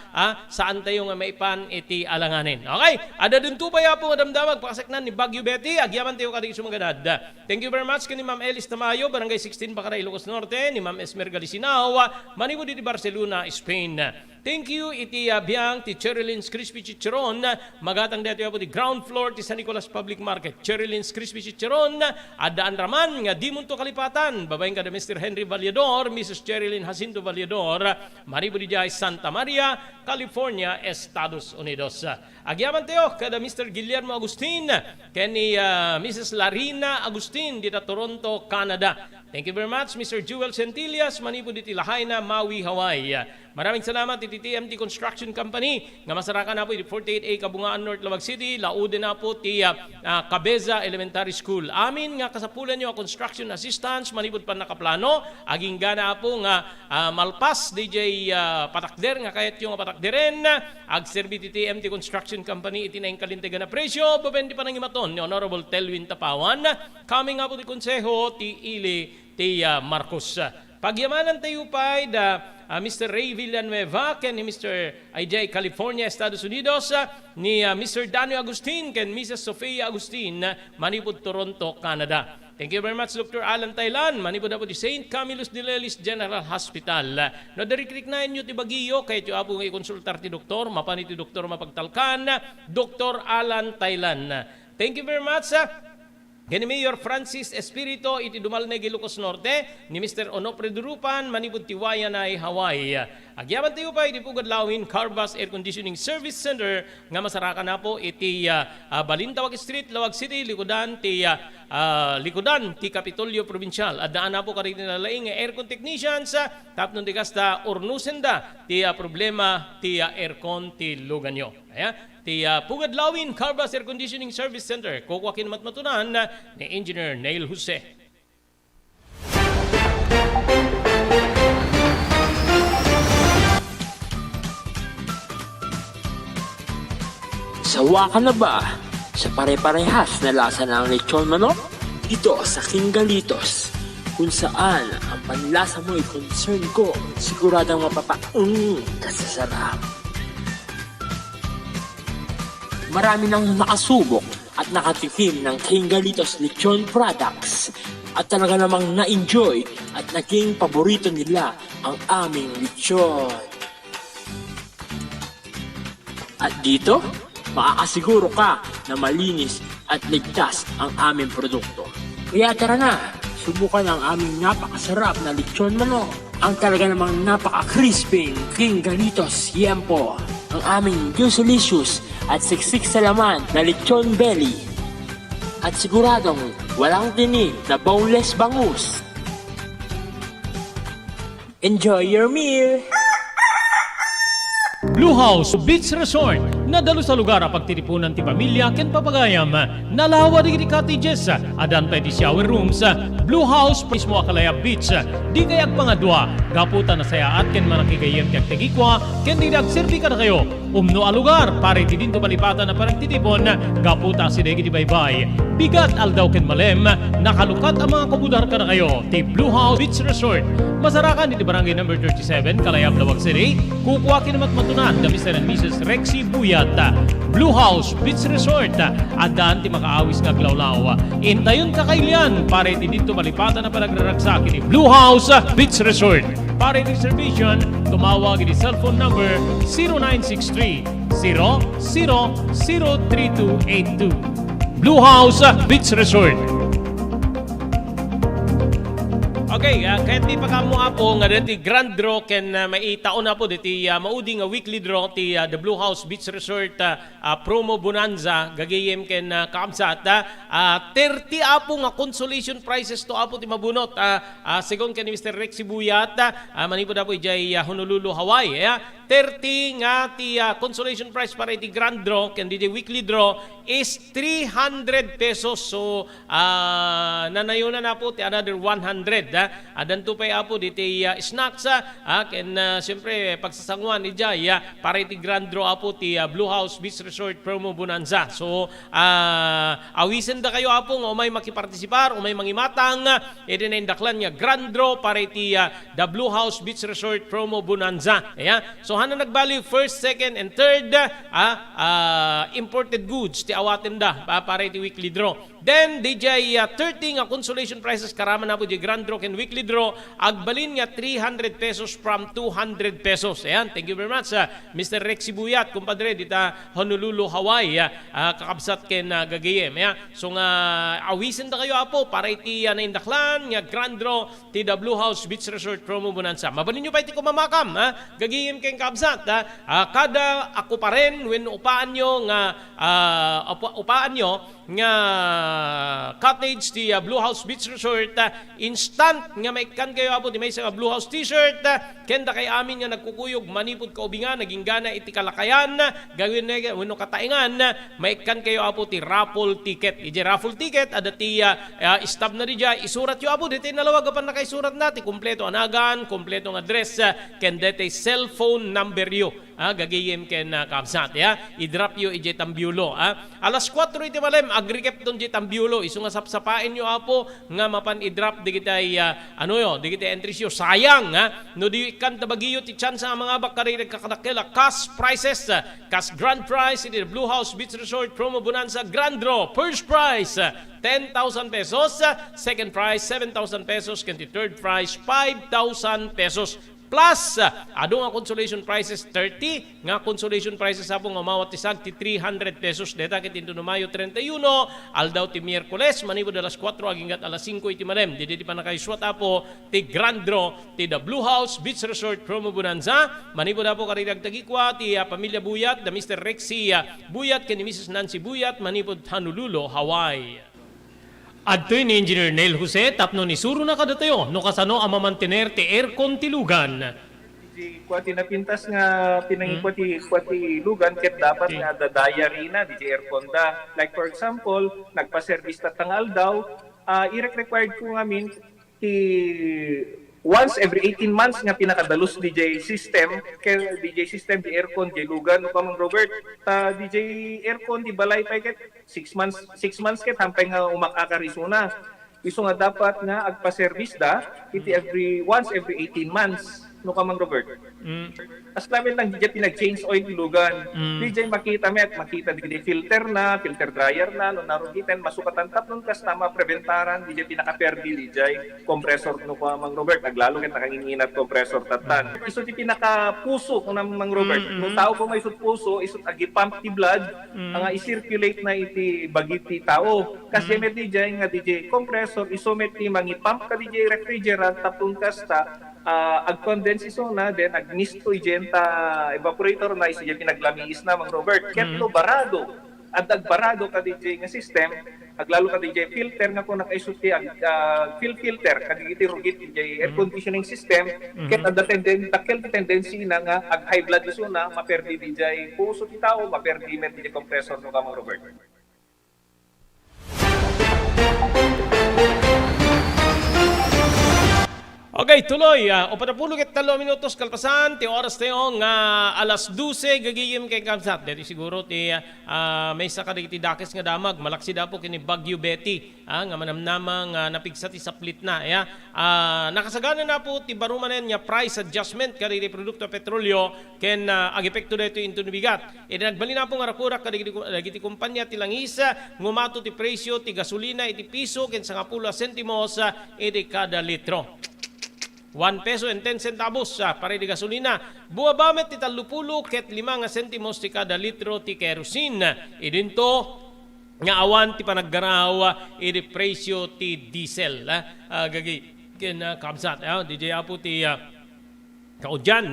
A: saan tayo nga maipan iti alanganin. Okay, ada dun tupay apo damdamag pakasaknan ni Bagyo Betty agyaman tayo kadigi sumagadad. Thank you very much kini Ma'am Elis Tamayo Barangay 16 Bacara Ilocos Norte ni Ma'am Esmer Galisinao manipod iti Barcelona, Spain. Thank you iti biang ti Cherylins Crispy Chicharon magatang dito po ti ground floor ti San Nicolas Public Market. Cherylins Crispy Chicharon adaan raman nga di munto kalipatan babaeng kada Mr. Henry Vallador, Mrs. Cherylin Jacinto Vallador manipod di Santa Maria, California, Estados Unidos. Agyaman tayo kada Mr. Guillermo Agustin ken ni Mrs. Larina Agustin dita Toronto, Canada. Thank you very much Mr. Jewel Centillas manipod diti Lahaina, Maui, Hawaii. Maraming salamat iti TMT Construction Company nga masarakan na po iti 48A Kabungaan North Lawag City laude na po ti Cabeza Elementary School. Amin nga kasapulan nyo construction assistance manipod pa nakaplano aging gana po nga malpas DJ patakder nga kayat yung patakderen agserbi ti TMT Construction Company iti na yung kalintegan na presyo babendi pa nang imaton ni Honorable Telwin Tapawan coming up po ti konseho ti Ili ti Marcos. Pagyamanan tayo pa Mr. Ray Villanueva ken ni Mr. IJ California, Estados Unidos ni Mr. Daniel Agustin ken Mrs. Sofia Agustin manipod Toronto, Canada. Thank you very much Dr. Alan Taylan manipod na po di St. Camillus de Lelis General Hospital. No darikrik-nain nyo ti Baguio kahit yung apo nga ikonsultar ti doktor mapan ti doktor mapagtalkan Dr. Alan Taylan. Thank you very much Kani Mayor Francis Espirito iti Dumalneg, Ilocos Norte ni Mr. Onofre Durupan manipod ti Wayanay, Hawaii. Agyaman tayo pa iti Pugad Lawin Carbas Air Conditioning Service Center nga masarakan na po iti Balintawak Street, Lawag City, likudan ti Kapitolyo Provincial. Adaan na po karito na laing aircon technicians tapnon ti kasta ornusenda ti problema ti aircon ti lugan nyo. Ti Pugad Lawin Carbas Air Conditioning Service Center kukwakin matmatunan ni Engineer Neil Jose.
B: Sawa ka na ba sa pare-parehas na lasa ng lechon manok? Dito sa King Galitos. kung saan ang panlasa mo'y concern ko. Siguradong mapapaung kasasarap. Marami nang nakasubok at nakatikim ng King Galitos Lechon products at talaga namang na-enjoy at naging paborito nila ang aming lechon. At dito, makakasiguro ka na malinis at ligtas ang aming produkto. Kaya tara na, subukan ang aming napakasarap na lechon manok. Ang talaga namang napaka-crisping King Galitos Yempo. Ang aming juicy-licious at siksik sa laman na lechon belly. At siguradong walang tinig na boneless bangus. Enjoy your meal!
A: Blue House Beach Resort, nadalo sa lugar ang pagtitipunan ti pamilya ken papagayam, nalawa di cottages, adan pa di shower rooms, Blue House mismo akalaya beach, di kayag pangadwa, gaputan na saya at ken manakigayem ti agtegikwa, ken di nagserbi ka na kayo, umno a lugar, pare di din tumalipatan na paragtitipon, gaputa si degi di baybay, bigat aldaw ken malem, nakalukat ang mga kabudar ka na kayo, ti Blue House Beach Resort, masarakan di barangay number 37, Kalayab, Lawag City, kukuha kinamat matunan the Mr. and Mrs. Rexy Buyat, Blue House Beach Resort, adan ti makaawis nga glawlaw. Intayon ka kailian, pare ti dito malipatan na panagraragsak ni Blue House Beach Resort. Pare reservation, tumawag ni cellphone number 0963 000282. Blue House Beach Resort. Okay, kahit di pa kamo apo nga diti grand draw ken maitaon na po diti maudi nga weekly draw ti the Blue House Beach Resort promo bonanza gagayem ken kaamsat 30 apo nga consolation prizes to apo ti mabunot sigon ken Mr. Rexy Buyat manipod apo ijay Honolulu, Hawaii 30 nga ti consolation prize para iti grand draw ken di weekly draw is 300 pesos so nanayunan na po ti another 100 adan to pay apo diti snacks ken siyempre pagsasangwan ni Jay para iti grand draw apo ti Blue House Beach Resort promo bonanza. So awisen da kayo apo nga umay makipartisipar, umay mangimatang iti na indaklan nga grand draw para iti the Blue House Beach Resort promo bonanza. So hana nagbali first, second and third imported goods ti awaten da para iti weekly draw. Then DJ 30 nga consolation prizes karama na po di grand draw ken weekly draw agbalin nga 300 pesos from 200 pesos. Ayan, thank you very much Mr. Rexy Buyat, kumpadre dita Honolulu, Hawaii kakabsat ken gagayem. So nga awisen da kayo apo para iti na indaklan nga grand draw ti the Blue House Beach Resort promo bonanza. Mabalin nyo pa iti kumamakam gagayem ken kabsat kada ako pa rin when upaan nyo nga upaan nyo nga cottage ti Blue House Beach Resort instant nga may kan kayo apo di may sa Blue House t-shirt kenda kay amin nga nagkukuyog manipod ka ubingan naging gana iti kalakayan gawin na wano kataingan may kan kayo apo ti raffle ticket iti raffle ticket ada ti stab na di dya isurat yo apo diti nalawag apan na kay surat nati kompleto anagan kompleto ng address ken diti cellphone number yo gagayem ken kabsat i-drop yo iti Tambiulo alas 4 iti malem agrikep don iti Tambiulo isu nga sapsapain yo apo nga mapan i-drop di kitay di kitay entries yo sayang no di kan tabagiyo ti chance ang mga bakari kakadakela cash prizes cash grand prize iti Blue House Beach Resort promo bonanza grand draw first prize 10,000 pesos second prize 7,000 pesos ken ti third prize 5,000 pesos plus ado nga consolation prizes 30 nga consolation prizes apo nga mawat isag ti 300 pesos deta ket into Mayo 31 aldaw ti Miyerkules manipod alas 4 aginggat alas 5 iti malem didi pa nakaiswat apo ti grand draw ti the Blue House Beach Resort promo bonanza manipod apo karidag tagikwa ti pamilya Buyat the Mr. Rexy Buyat ken ni Mrs. Nancy Buyat manipod Honolulu, Hawaii. Adtoy ni Engineer Neil Jose tapno ni suro na kadatayo no kasano ang mamantener ti aircon ti lugan.
E: Di kwati na pintas nga pinangikwati lugan ket dapat nga dadayari na di aircon da. Like for example, nagpa-service tatangal daw, i-required ko ngamin ti once every 18 months nga pinakadalos DJ system kay DJ system di aircon di lugan no pamang Robert DJ aircon di balay pa ket 6 months ket hampay nga umakakarisuna Iso nga dapat nga agpa-service da iti once every 18 months no ka Mang Robert. As namin lang di pinag-change oil ilugan. Di dyan makita di filter dryer na, no narugitan, masukatan tapnon kas tama preventaran, di dyan pinaka-perdi di dyan compressor no ka Mang Robert. Naglalo ket nakanginginat compressor tatan. Iso di pinaka-puso kung Mang Robert. No tao ko may isut puso, isut agi-pump ti blood, nga i-circulate na iti bagiti tao. Kasi met di dyan nga di dyan compressor, iso met ti mangi-pump ka di dyan refrigerant tapnon kas ta, ag-condense iso na, then ag-misto igenta evaporator na iso yung pinaglamiis na Mang Robert. Ketlo barado. At agbarado ka DJ nga system, aglalo ka DJ filter nga kung nakaisuti filter kadigiti rugit DJ air conditioning system, ket ada tendency na nga ag high blood iso na maperdi DJ puso ti tao, maperdi met DJ compressor no ka Mang Robert.
A: Okay, tuloy. O patapulog at 3 minutos kalpasan, ti oras tayo nga alas 12 gagiyim kay Kamsat. Dito siguro ti may sakari ti dakes nga damag, malaksi dapo kini Bagyo Betty, nga manamnamang napigsa ti saplit na. Nakasagana na po ti barumanen nga price adjustment kari ti produkto petrolyo ken ag-epekto dito into bigat. Nagbali na po nga rakurak kadagiti kumpanya ti langisa, ngumato ti presyo ti gasolina iti piso ken 10 sentimos iti kada litro. 1 peso and 10 centavos pare di gasolina. Buwabamet ti 30 ket 5 sentimos ti kada litro ti kerosene. Idinto nga awan ti panaggaraw iti presyo ti diesel. Gagi ken Kamsat. DJ Apo ti kaudyan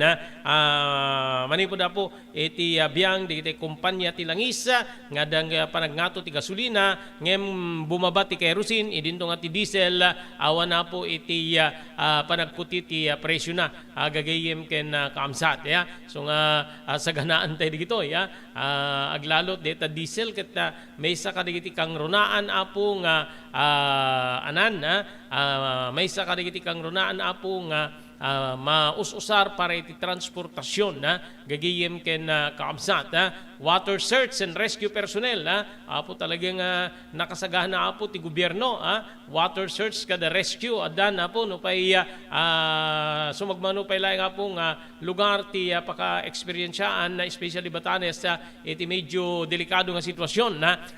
A: manipod po iti biyang di kumpanya ti langisa nga dang panagnato ti gasolina ngem bumaba ti kerosene idinto nga ti diesel awan na po iti panagputi ti presyo na gagayem ken Kamsat so nga saganaan tayo digito aglalot deta diesel ket may sa kadigiti kang runaan apo nga may sa kadigiti kang runaan apo nga maus-usar para iti transportasyon gagiyem ken Kamsat water search and rescue personnel apo talagang nakasagana apo ti gobyerno water search kada rescue adan apo no pay sumagmano pay laeng apo nga lugar ti paka-eksperyensyaan na especially Batanes iti medyo delikado nga sitwasyon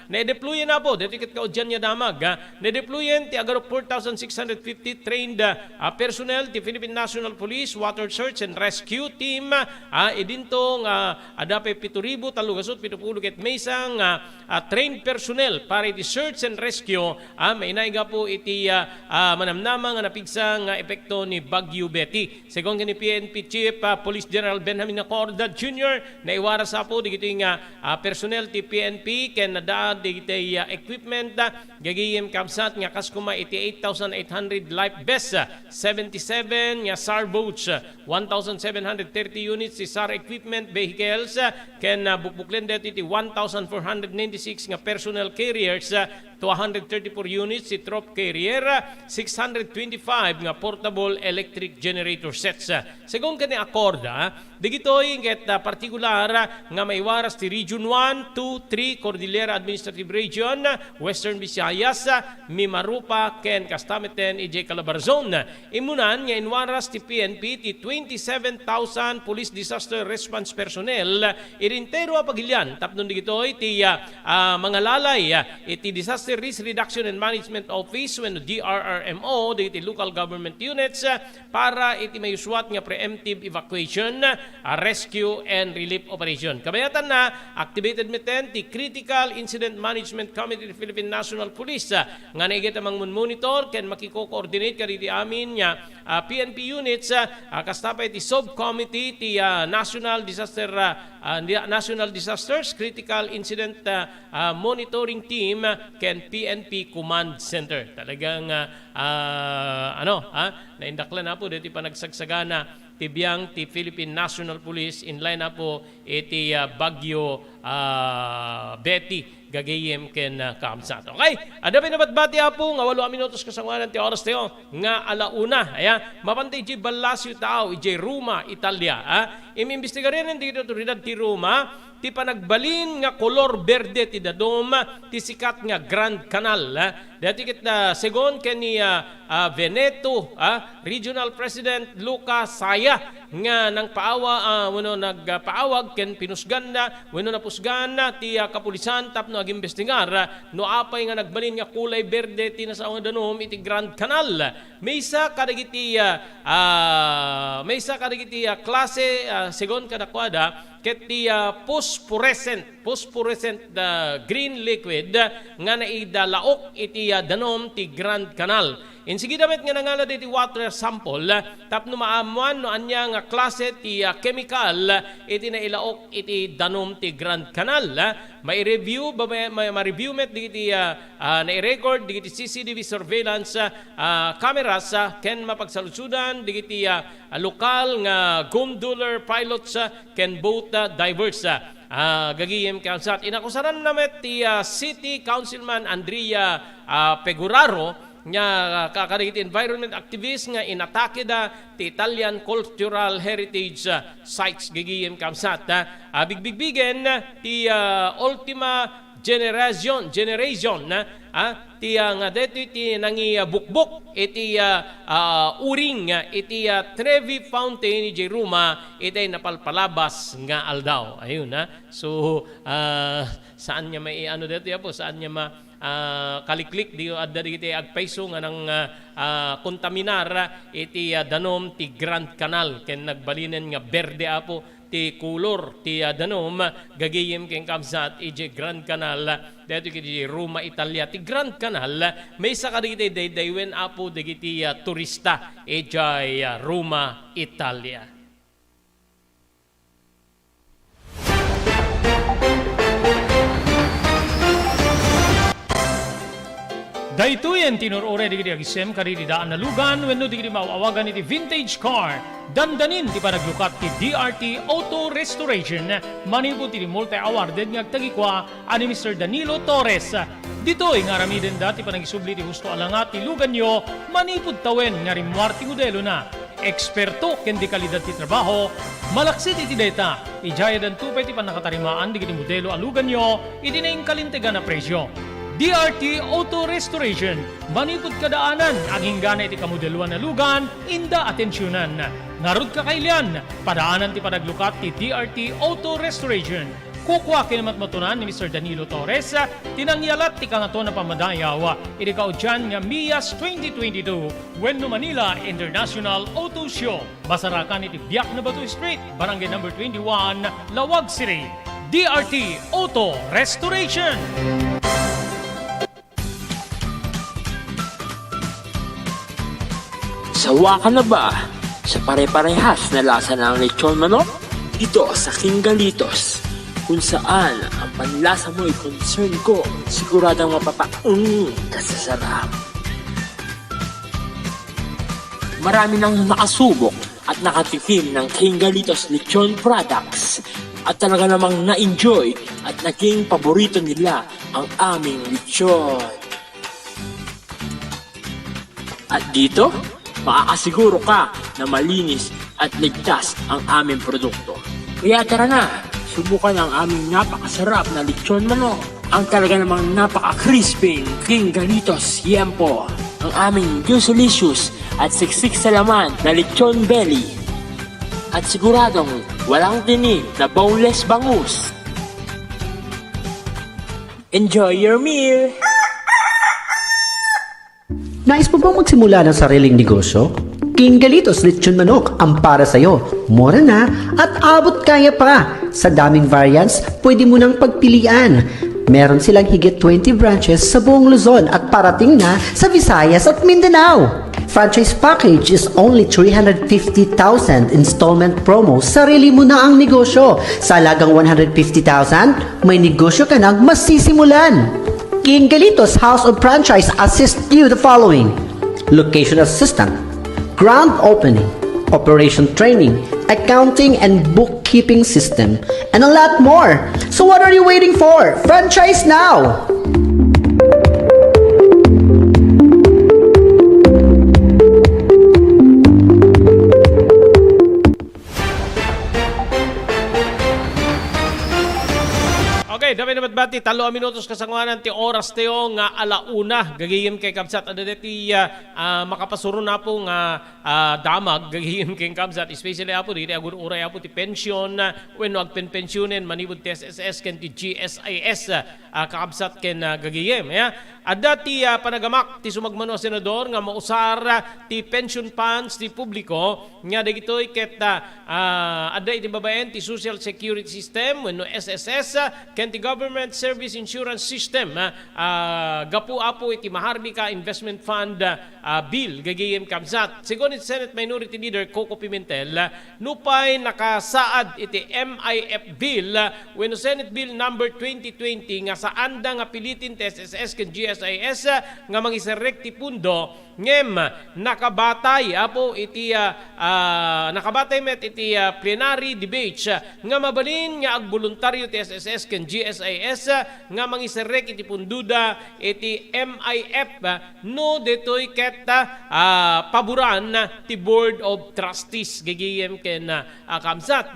A: na-deployen na po dito ket kaudyan nya damag na-deployen ti agaro 4,650 trained personnel ti Philippine National Police Water Search and Rescue Team idinto adapay 7,370 ket maysang trained personnel para iti search and rescue may naiga po iti manamnama nga napigsang epekto ni Bagyo Betty. Según ni PNP Chief Police General Benjamin Acorda Jr. na iwaras po digiti nga personnel ti PNP ken nada digiti equipment gagiyem Kamsat nga kaskuma iti 8,800 life vests 77 nga SAR boats 1,730 units ti SAR equipment vehicles ken bukbuklen deti ti 1,496 nga personnel carriers 234 units si trop carrier 625 nga portable electric generator sets. Según kani Acorda digitoy ket partikular nga maiwaras ti Region 1, 2, 3 Cordillera Administrative Region, Western Visayas, Mimaropa ken Castameten ije Calabarzon. Imunan nga inwaras ti PNP ti 27,000 police disaster response personnel irintero pagilyan tapnon digitoy ti mga lalay iti disaster risk reduction and management office when DRRMO iti local government units para iti mayuswat nga preemptive evacuation, rescue and relief operation. Kabayatan na activated meten ti Critical Incident Management Committee of Philippine National Police nga naigit amang monitor ken makiko-coordinate kaditi amin nga PNP units kastapay ti subcommittee ti National Disasters Critical Incident Monitoring Team ken PNP Command Center. Talagang naindaklan na po dito pa nagsagsagana tibiyang ti Philippine National Police in line na po iti Bagyo Betty gagayem ken kaamsat. Okay, ada pinabatbati po nga 8 minutos kasanganan ti oras tayo nga alauna. Ayan, mapantay iti Balasio tao iti Roma, Italia. Imimbestiga rin dito otoridad ti Roma ti panagbalin nga kolor berde ti dadom ti sikat nga Grand Canal. Dati kit segon ken ni Veneto Regional President Luca Saya nga nang paawa nagpaawag ken pinusgan na napusgan na ti kapulisan tapno agimbestigar no apay nga nagbalin nga kulay berde ti nasaong danom iti Grand Canal. Maysa kadagiti klase segon kadakwada ket ti phosphorescent green liquid nga naidalaok iti danom ti Grand Canal. Insigidamit nga nangala iti water sample tapno maamuan no anya nga klase ti chemical iti nailaok iti danom ti Grand Canal. Ma-review met digiti na-record digiti CCTV surveillance cameras ken mapagsalusudan digiti lokal nga gondoler pilots ken boat divers. Gagiyem kansat inakusaran namet ti City Councilman Andrea Peguraro nga kakarigit environment activist nga inatake da ti Italian cultural heritage sites gagiyem kamsat. Bigbigbigen ti ultima generation ti nga dito ti nangi bukbok iti uring iti Trevi Fountain ni Roma iti napalpalabas nga aldaw. Ayun so saan niya may ano dito po saan niya kaliklik di adda digiti agpayso nga nang kontaminar iti danom ti Grand Canal ken nagbalinen nga berde apo ti kulor ti danom gagayem ken kamsat iti Grand Canal dito kiti Roma, Italia. Ti Grand Canal may sa kadagiti daywen apo digiti turista iti Roma, Italia. Daytoyen tinurure digiti agisem karidi daan na lugan wenno digiti mauawagan iti vintage car. Dandanin ti panaglukat ti DRT Auto Restoration manipod ti multi-awarded nga agtagikwa ani Mr. Danilo Torres. Ditoy nga ramiden dati panagisubli ti husto alangat ti lugan nyo manipod tawen nga rimwar ti modelo na. Eksperto ken di kalidad ti trabaho, malaksit iti data. Ijaya dan tupay ti panakatarimaan digiti modelo alugan nyo iti naing kalintegan na presyo. DRT Auto Restoration, manipod kadaanan, aging gana iti kamodeluan na lugan, inda atensyonan. Narod kakailian, padaanan ti panaglukat ti DRT Auto Restoration. Kukwa kinamat matunan ni Mr. Danilo Torres, tinangyalat ti kangato na pamadayaw, iti kaudyan nga MIAS 2022, Wenno Manila International Auto Show. Basarakan iti Biak na Batu Street, Barangay number 21, Lawag City. DRT Auto Restoration.
B: Sawa ka na ba sa pare-parehas na lasa ng lechon manok? Dito sa King Galitos, kung saan ang panlasa mo ay concern ko, siguradang kasasarap. Marami nang nakasubok at nakatikim ng King Galitos lechon products at talaga namang na-enjoy at naging paborito nila ang aming lechon. At dito, makakasiguro ka na malinis at ligtas ang aming produkto. Kaya tara na, subukan ang aming napakasarap na lechon manok. Ang talaga namang napaka-crispy King Galitos Yempo. Ang aming juicelicious at siksik sa laman na lechon belly. At siguradong walang tinig na boneless bangus. Enjoy your meal!
C: Nais mo bang magsimula ng sariling negosyo? King Galitos Lechon Manok ang para sa'yo. Mura na at abot kaya pa. Sa daming variants, pwede mo nang pagpilian. Meron silang higit 20 branches sa buong Luzon at parating na sa Visayas at Mindanao. Franchise package is only 350,000 installment promo. Sarili mo na ang negosyo. Sa halagang 150,000, may negosyo ka nang masisimulan. King Galitos House of Franchise assist you the following: location assistant, grand opening, operation training, accounting and bookkeeping system, and a lot more. So what are you waiting for? Franchise now!
A: Okay, dami naman bati, 3 minutos kasangwanan ti oras tayo nga alauna. Gagayim kay Kabsat. Ada dati makapasuro na po nga damag. Gagayim kay Kabsat. Especially apo, dito agun uray apo ti pension. When wag pensionen, manibod ti SSS ken ti GSIS. Kakabsat ken gagayim. Ada ti panagamak ti sumagmano senador nga mausar ti pension funds ti publiko. Nga dagitoy ket ada iti babaen ti social security system wenno SSS ken ti government service insurance system gapu apo iti Mahardika investment fund bill gagayem kabsat. Sigon iti Senate Minority Leader Coco Pimentel nupay nakasaad iti MIF bill wenno Senate Bill number 2020 nga saan da nga pilitin ti SSS ken GSIS nga mangiserrek ti pundo ngem nakabatay apo iti nakabatay met iti plenary debates nga mabalin nga ag voluntaryo ti SSS ken GSIS nga mangiserrek iti punduda iti MIF no detoy ket paboran ti Board of Trustees gagayem ken kamsat.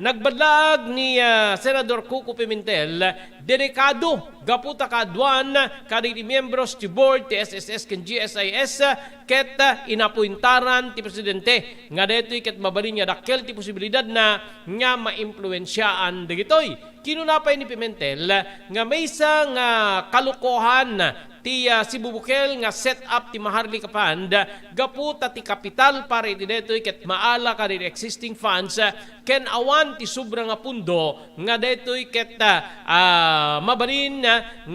A: Nagbadlag ni Senador Coco Pimentel delikado gaputa kadwan kaditi miyembros ti board ti SSS ken GSIS ket inapuintaran ti presidente nga detoy ket mabalin nga dakkel ti posibilidad na nga maimpluwensyaan dagitoy. Kinunapay ni Pimentel nga maysa nga kalukohan ti Cebu Bukel nga set up ti Maharlika Fund gaputa ti kapital para iti detoy ket maala ka iti existing funds ken awan ti sobra nga pundo nga detoy ket mabalin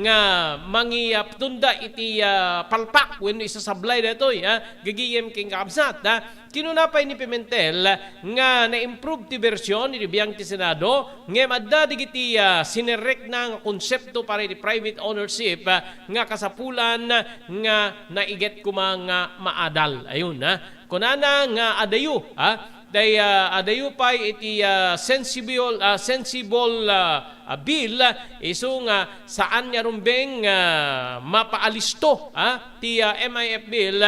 A: nga tunda iti palpak wenno isasablay detoy gagiyem king kabsat. Kinunapay ni Pimentel nga na-improve ti bersyon iti biyang ti Senado ngem adda digiti sinerek na nga konsepto para iti private ownership nga kasapulan nga naiget kuma nga maadal. Ayun kunana nga adayo day adayo pay iti sensible bill iso nga saan nga rumbeng mapaalisto ti MIF bill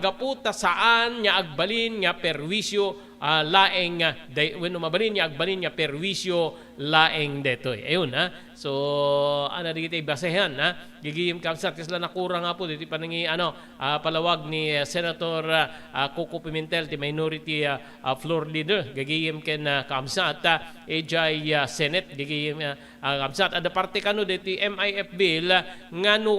A: gaputa saan nga agbalin nga perwisyo laeng wenno mabalin nga agbalin nga perwisyo laeng detoy. Ayun so ana digiti basehan gigiyim kamsat sila nakurang nga po diti panangi palawag ni Senator Coco Pimentel ti minority floor leader gagiyim ken kamsat ejay Senate gigiyim kamsat ada parte kano diti MIF bill ngano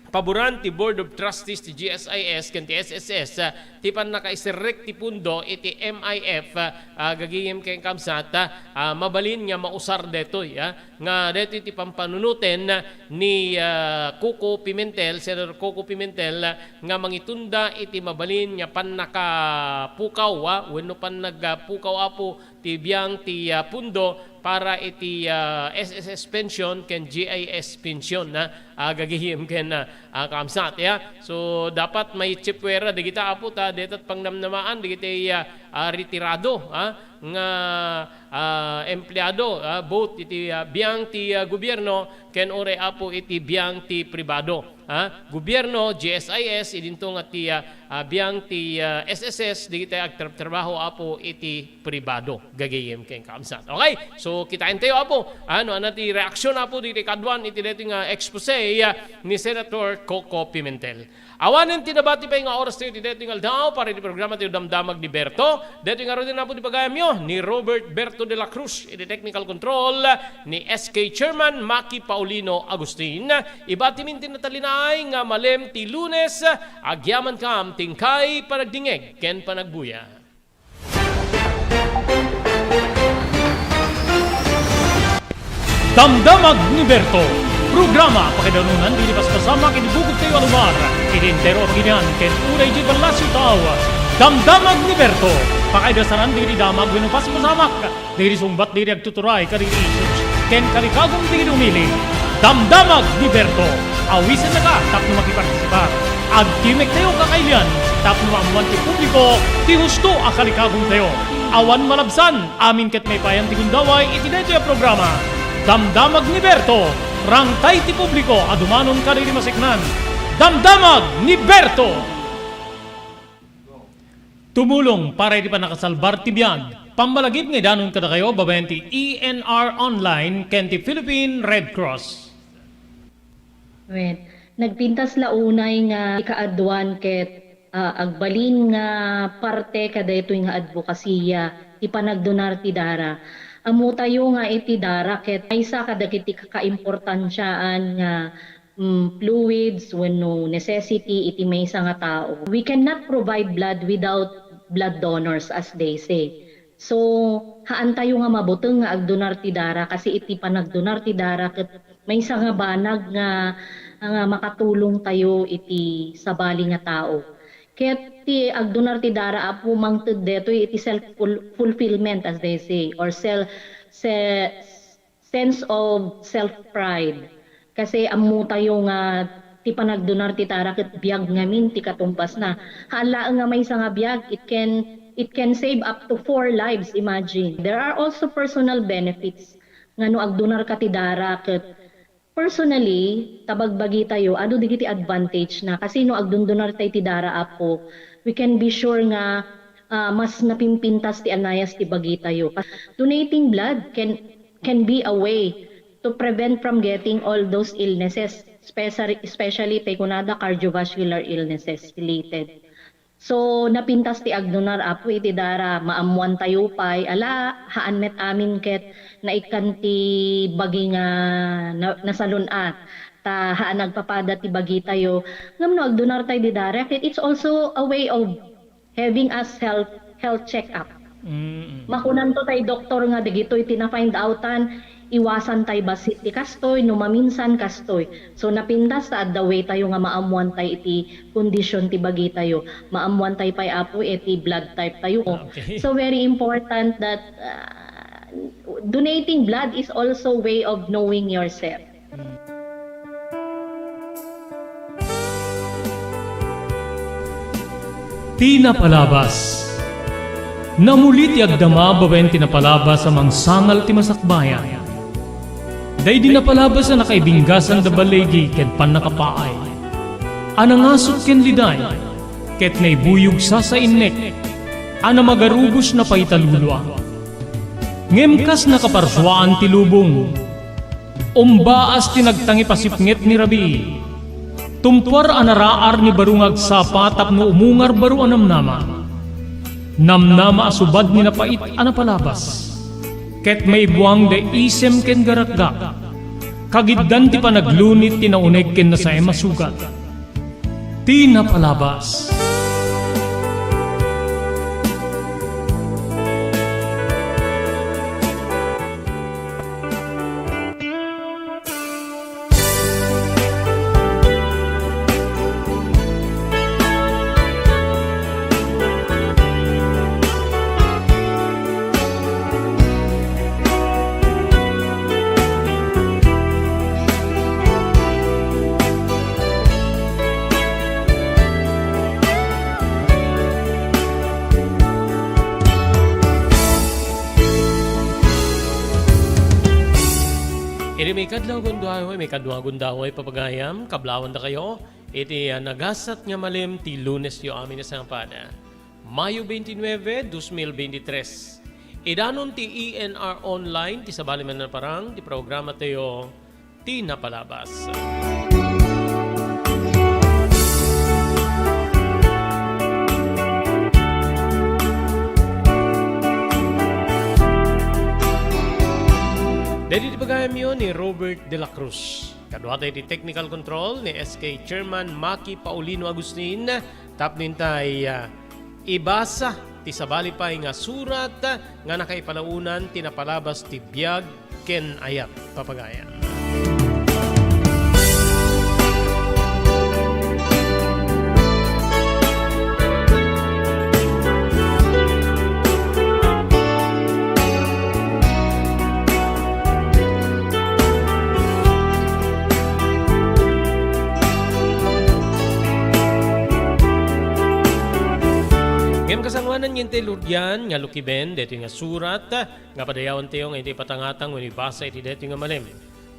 A: paboran ti Board of Trustees ti GSIS ken ti SSS ti pan nakaiserrek ti pundo iti MIF gagiyem ken kamsat mabalin nga mausar detoy nga detoy ti pampanunuten ni Coco Pimentel, Senator Coco Pimentel nga mangitunda iti mabalin nga pan nakapukaw wenno pan nagpukaw apo ti biyang ti pundo para iti SSS pension ken GIS pension gagihim ken kamsat so dapat may chipwera digita apo ta detat pangnamnamaan digiti retirado nga empleyado both iti biyang ti gobyerno ken ore apo iti biyang ti pribado gobyerno GSIS idinto nga ti biyang ti SSS digiti agtrabaho apo iti pribado gagayem ken kamsat. Okay, so kitain tayo apo ano ti reaksyon apo diti kadwan iti deti nga expose ni Senator Coco Pimentel. Awanen tinabati pa nga oras tayo iti deti nga aldaw para iti programa tayo damdamag ni Berto. Deti nga rin apo di pagayam ni Robert Berto de la Cruz iti technical control ni SK Chairman Maki Paulino Agustin. Ibati mintin na talinay nga malem ti Lunes agyaman kam tingkay panagdingeg ken panagbuya. Damdamag ni Berto. Programa pakidanunan dilipas kasama kinibugod kayo alumar. Idintero kinyan ken unay di balasyo tao. Damdamag ni Berto. Pakaidasaran diri damag winupas masamak. Diri sumbat diri agtuturay kadiri issues. Ken kalikagong diri umili. Damdamag ni Berto. Awisan na ka tapno makipartisipar. Agkimek tayo kakailan. tapno amuan ti publiko, ti husto akalikagong tayo. Awan malabsan, amin ket may payan ti gundaway, iti daytoy a programa. Damdamag ni Berto, rangtay ti publiko, adumanon ka rin masiknan. Damdamag ni Berto! Tumulong para iti pa nakasalbar ti biyag. Pambalagip nga danon kada kayo, babayan ti ENR Online, ken ti Philippine Red Cross.
F: Wait. Nagpintas launay nga ikaadwan ket agbalin nga parte kada ito nga advokasya ipanagdonar ti dara. Amo tayo nga iti dara ket aysa kadagiti kakaimportansyaan nga fluids wenno necessity iti maysa nga tao. We cannot provide blood without blood donors as they say. So haan tayo nga mabuteng nga agdonar ti dara kasi iti panagdonar ti dara ket maysa nga banag nga makatulong tayo iti sabali nga tao. Ket ti agdonar ti dara apo mangted deto iti self-fulfillment as they say or sense of self-pride. Kasi ammo tayo nga ti panagdonar ti dara ket biag ngamin ti katumbas na. Hala nga may nga biag it can save up to 4 lives, imagine. There are also personal benefits nga no agdonar ka ti dara ket personally, tabagbagi tayo, ado digiti advantage na kasi no agdundunar tayo ti dara apo, we can be sure nga mas napimpintas ti anayas ti bagi tayo. Donating blood can be a way to prevent from getting all those illnesses, especially tayo kunada cardiovascular illnesses related. So napintas ti agdonar apo iti dara maamuan tayo pay ala haan met amin ket naikan ti bagi nga nasalun-at ta haan nagpapada ti bagi tayo ngam no agdonar tayo di dara ket it's also a way of having us health check up. Makunan to tayo doktor nga digitoy tina-find outan iwasan tayo basit ti kastoy no maminsan kastoy. So napintas ta the way tayo nga maamuan tayo iti kondisyon ti bagi tayo. Maamuan tayo pay apo iti blood type tayo.
A: Okay.
F: So very important that donating blood is also way of knowing yourself.
A: Tinapalabas. Namulit ti agdama babaen tinapalabas sa mangsangal ti masakbayan. Day di napalabas na nakaibinggasan da balegi ket pan nakapaay. Anangasot ken liday ket naibuyog sa innek. Ana magarubos na paitalulwa. Ngemkas nakaparswaan ti lubong. Umbaas ti nagtangi pasipnget ni Rabi. Tumpar anaraar ni barungag sapa tapno umungar baru anamnama. Namnama asubad ni napait anapalabas. Ket may buwang de isem ken garakga. Kagiddan ti panaglunit ti nauneg ken nasae masugat. Tinapalabas. May kadlaw gundahoy papagayam, kablawan da kayo. Iti nagasat nga malim ti Lunes yo amin sa pada. Mayo 29, 2023. Idanon ti ENR Online, ti sabali man na parang, ti programa tayo, ti napalabas. Dahil di pagayam yun ni Robert De La Cruz. Kadwa tayo di technical control ni SK Chairman Maki Paulino Agustin. Tapnin tayo ibasa ti sabali pa nga surat nga nakaipalaunan tinapalabas ti biag ken ayat papagayam. yan nga lukiben dito nga surat nga padayawan tayo nga iti patangatang when ibasa iti dito nga malim.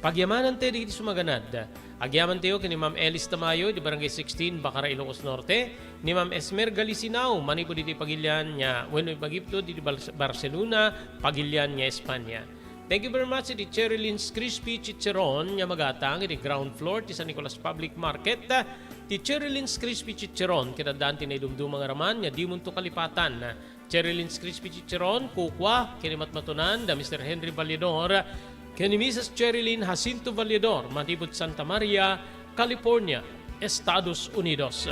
A: Pagyamanan tayo dito sumaganad. Agyaman tayo kini Ma'am Elis Tamayo di Barangay 16 Bacara Ilocos Norte, ni Ma'am Esmer Galisinao manipo diti pagilyan nya when magipto diti Barcelona pagilyan nya Espanya. Thank you very much iti Cherylin's Crispy Chicheron nga magatang iti ground floor ti San Nicolas Public Market. Ti Cherylin's Crispy Chicheron kitadaan ti na idumdumang raman nga di munto kalipatan. Cherylin's Crispy Chicheron kukwa kini matmatunan da Mr. Henry Valledor kini Mrs. Cherilyn Jacinto Valledor matibot Santa Maria, California, Estados Unidos.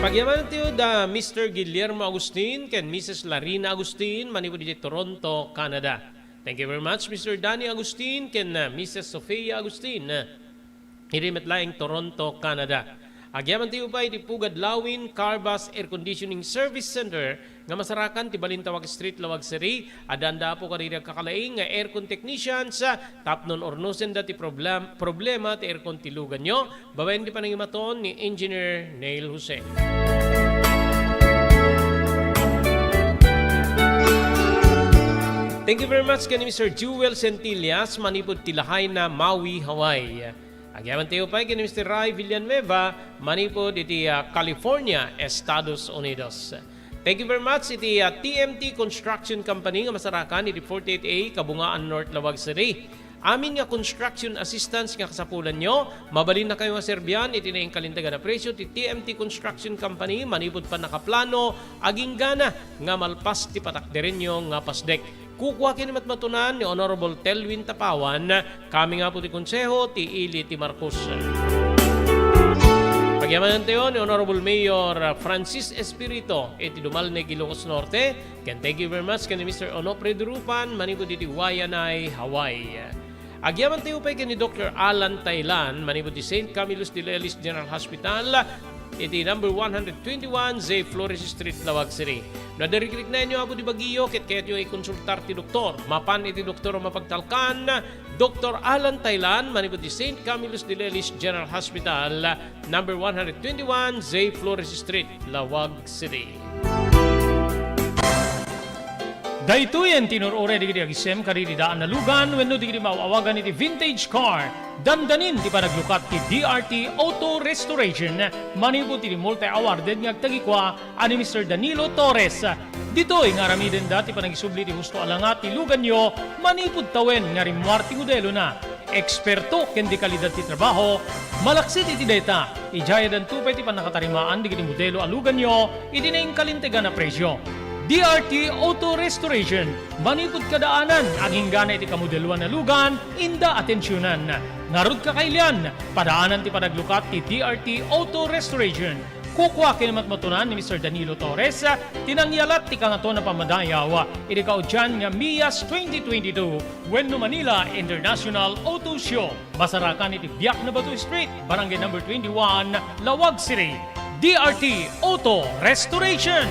A: Pagyaman tayo da Mr. Guillermo Agustin ken Mrs. Larina Agustin manipo di Toronto, Canada. Thank you very much Mr. Danny Agustin ken Mrs. Sofia Agustin. Irimet laing Toronto, Canada. Agyaman tayo pa iti Pugad Lawin Carbas Air Conditioning Service Center nga masarakan ti Balintawak Street, Lawag City. Adanda po karira kakalaing nga aircon technicians tapnon ornosen dati problema ti aircon tilugan nyo. Babayan di panangimaton ni Engineer Neil Jose. Thank you very much kani Mr. Jewel Centillas manipod tilahay na Maui, Hawaii. Agyaman tayo pa kini Mr. Ray Villanueva manipod iti California, Estados Unidos. Thank you very much iti TMT Construction Company nga masarakan iti 48A Kabungaan North, Lawag City. Amin nga construction assistance nga kasapulan nyo, mabalin na kayo nga Serbian, iti na yung kalintagan na presyo, ti TMT Construction Company, manipod pa nakaplano, aging gana, nga malpas ti patakderin nyo nga pasdek. Kukuha kinimat matunan ni Honorable Telwin Tapawan, kami nga po ti konseho, ti Ili ti Marcos. Pagyaman tayo ni Honorable Mayor Francis Espirito, iti Dumalneg, Ilocos Norte. Can thank you very much kani Mr. Onopre Durupan, manipod iti Wayanay, Hawaii. Agyaman tayo pa ni Dr. Alan Taylan, manipod ti St. Camillus de Lelis General Hospital, iti number 121 Zay Flores Street, Lawag City. Nadariklik na inyo ako di Baguio, kaya nyo i-consultar ti doktor. Mapan iti doktor mapagtalkan, Dr. Alan Taylan, manipod ti St. Camillus de Lelis General Hospital, number 121 Zay Flores Street, Lawag City. Daytoyen tinurore digiti agisem karidi daan na lugan wenno digiti mawawagan iti vintage car. Dandanin ti panaglukat ti DRT Auto Restoration manipod ti multi-awarded nga agtagikwa ani Mr. Danilo Torres. Ditoy nga ramiden dati panagisubli ti husto alangat ti lugan nyo manipod tawen nga rimwar ti modelo na. Eksperto ken di kalidad ti trabaho, malaksit iti data. Ijaya dan tupay ti panakatarimaan digiti modelo alugan nyo iti na kalintegan na presyo. DRT Auto Restoration, manipod kadaanan, aging gana iti kamodeluan na lugan, inda atensyonan. Narod kakailian, padaanan ti panaglukat ti DRT Auto Restoration. Kukwa kinamatmatunan ni Mr. Danilo Torres, tinangyalat ti kangato na pamadayaw, iti kaudyan nga MIAS 2022, Wenno Manila International Auto Show. Masarakan iti Biak na Batu Street, Barangay number 21, Lawag City. DRT Auto Restoration.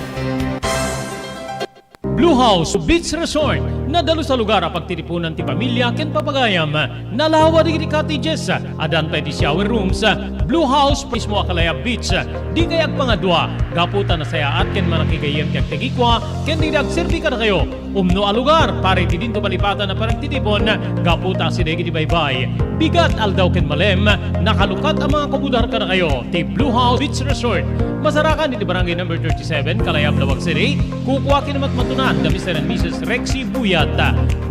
A: Blue House Beach Resort, nadalo sa lugar a pagtitipunan ti pamilya ken papagayam. Nalawa digiti cottages, adan pa ti shower rooms. Blue House mismo akalaya beach. Di kayag pangadwa, gaputan na sayaat ken manakigayem ti agtagikwa ken di agserbi ka na kayo. Umno a lugar pare ti dinto palipatan na paragtitipon, gaputa si degi ti baybay. Bigat aldaw ken malem, nakalukat ang mga kabudar ka na kayo. Ti Blue House Beach Resort. Masarakan iti barangay number 37, Kalayab, Lawag City. Kukwa kinamatmatunan da Mr. and Mrs. Rexy Buyat.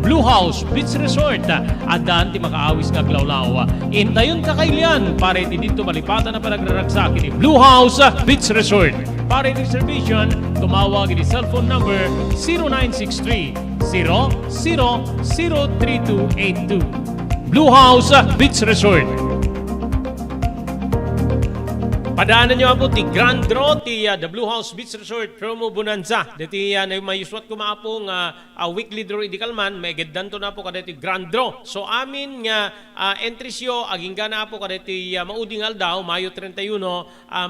A: Blue House Beach Resort. Adan ti makaawis nga glawlaw. Intayon kakailian pare ti dito malipatan na panagraragsak iti Blue House Beach Resort. Pare reservation, tumawag iti cellphone number 0963 003282. Blue House Beach Resort. Padaanan nyo po ti Grand Draw, ti The Blue House Beach Resort Promo Bonanza. Diti may uswat ko maapo nga weekly draw idikalman, may geddanto na po kada ti Grand Draw. So amin nga entries yo, aging gana po kada ti mauding aldaw, Mayo 31,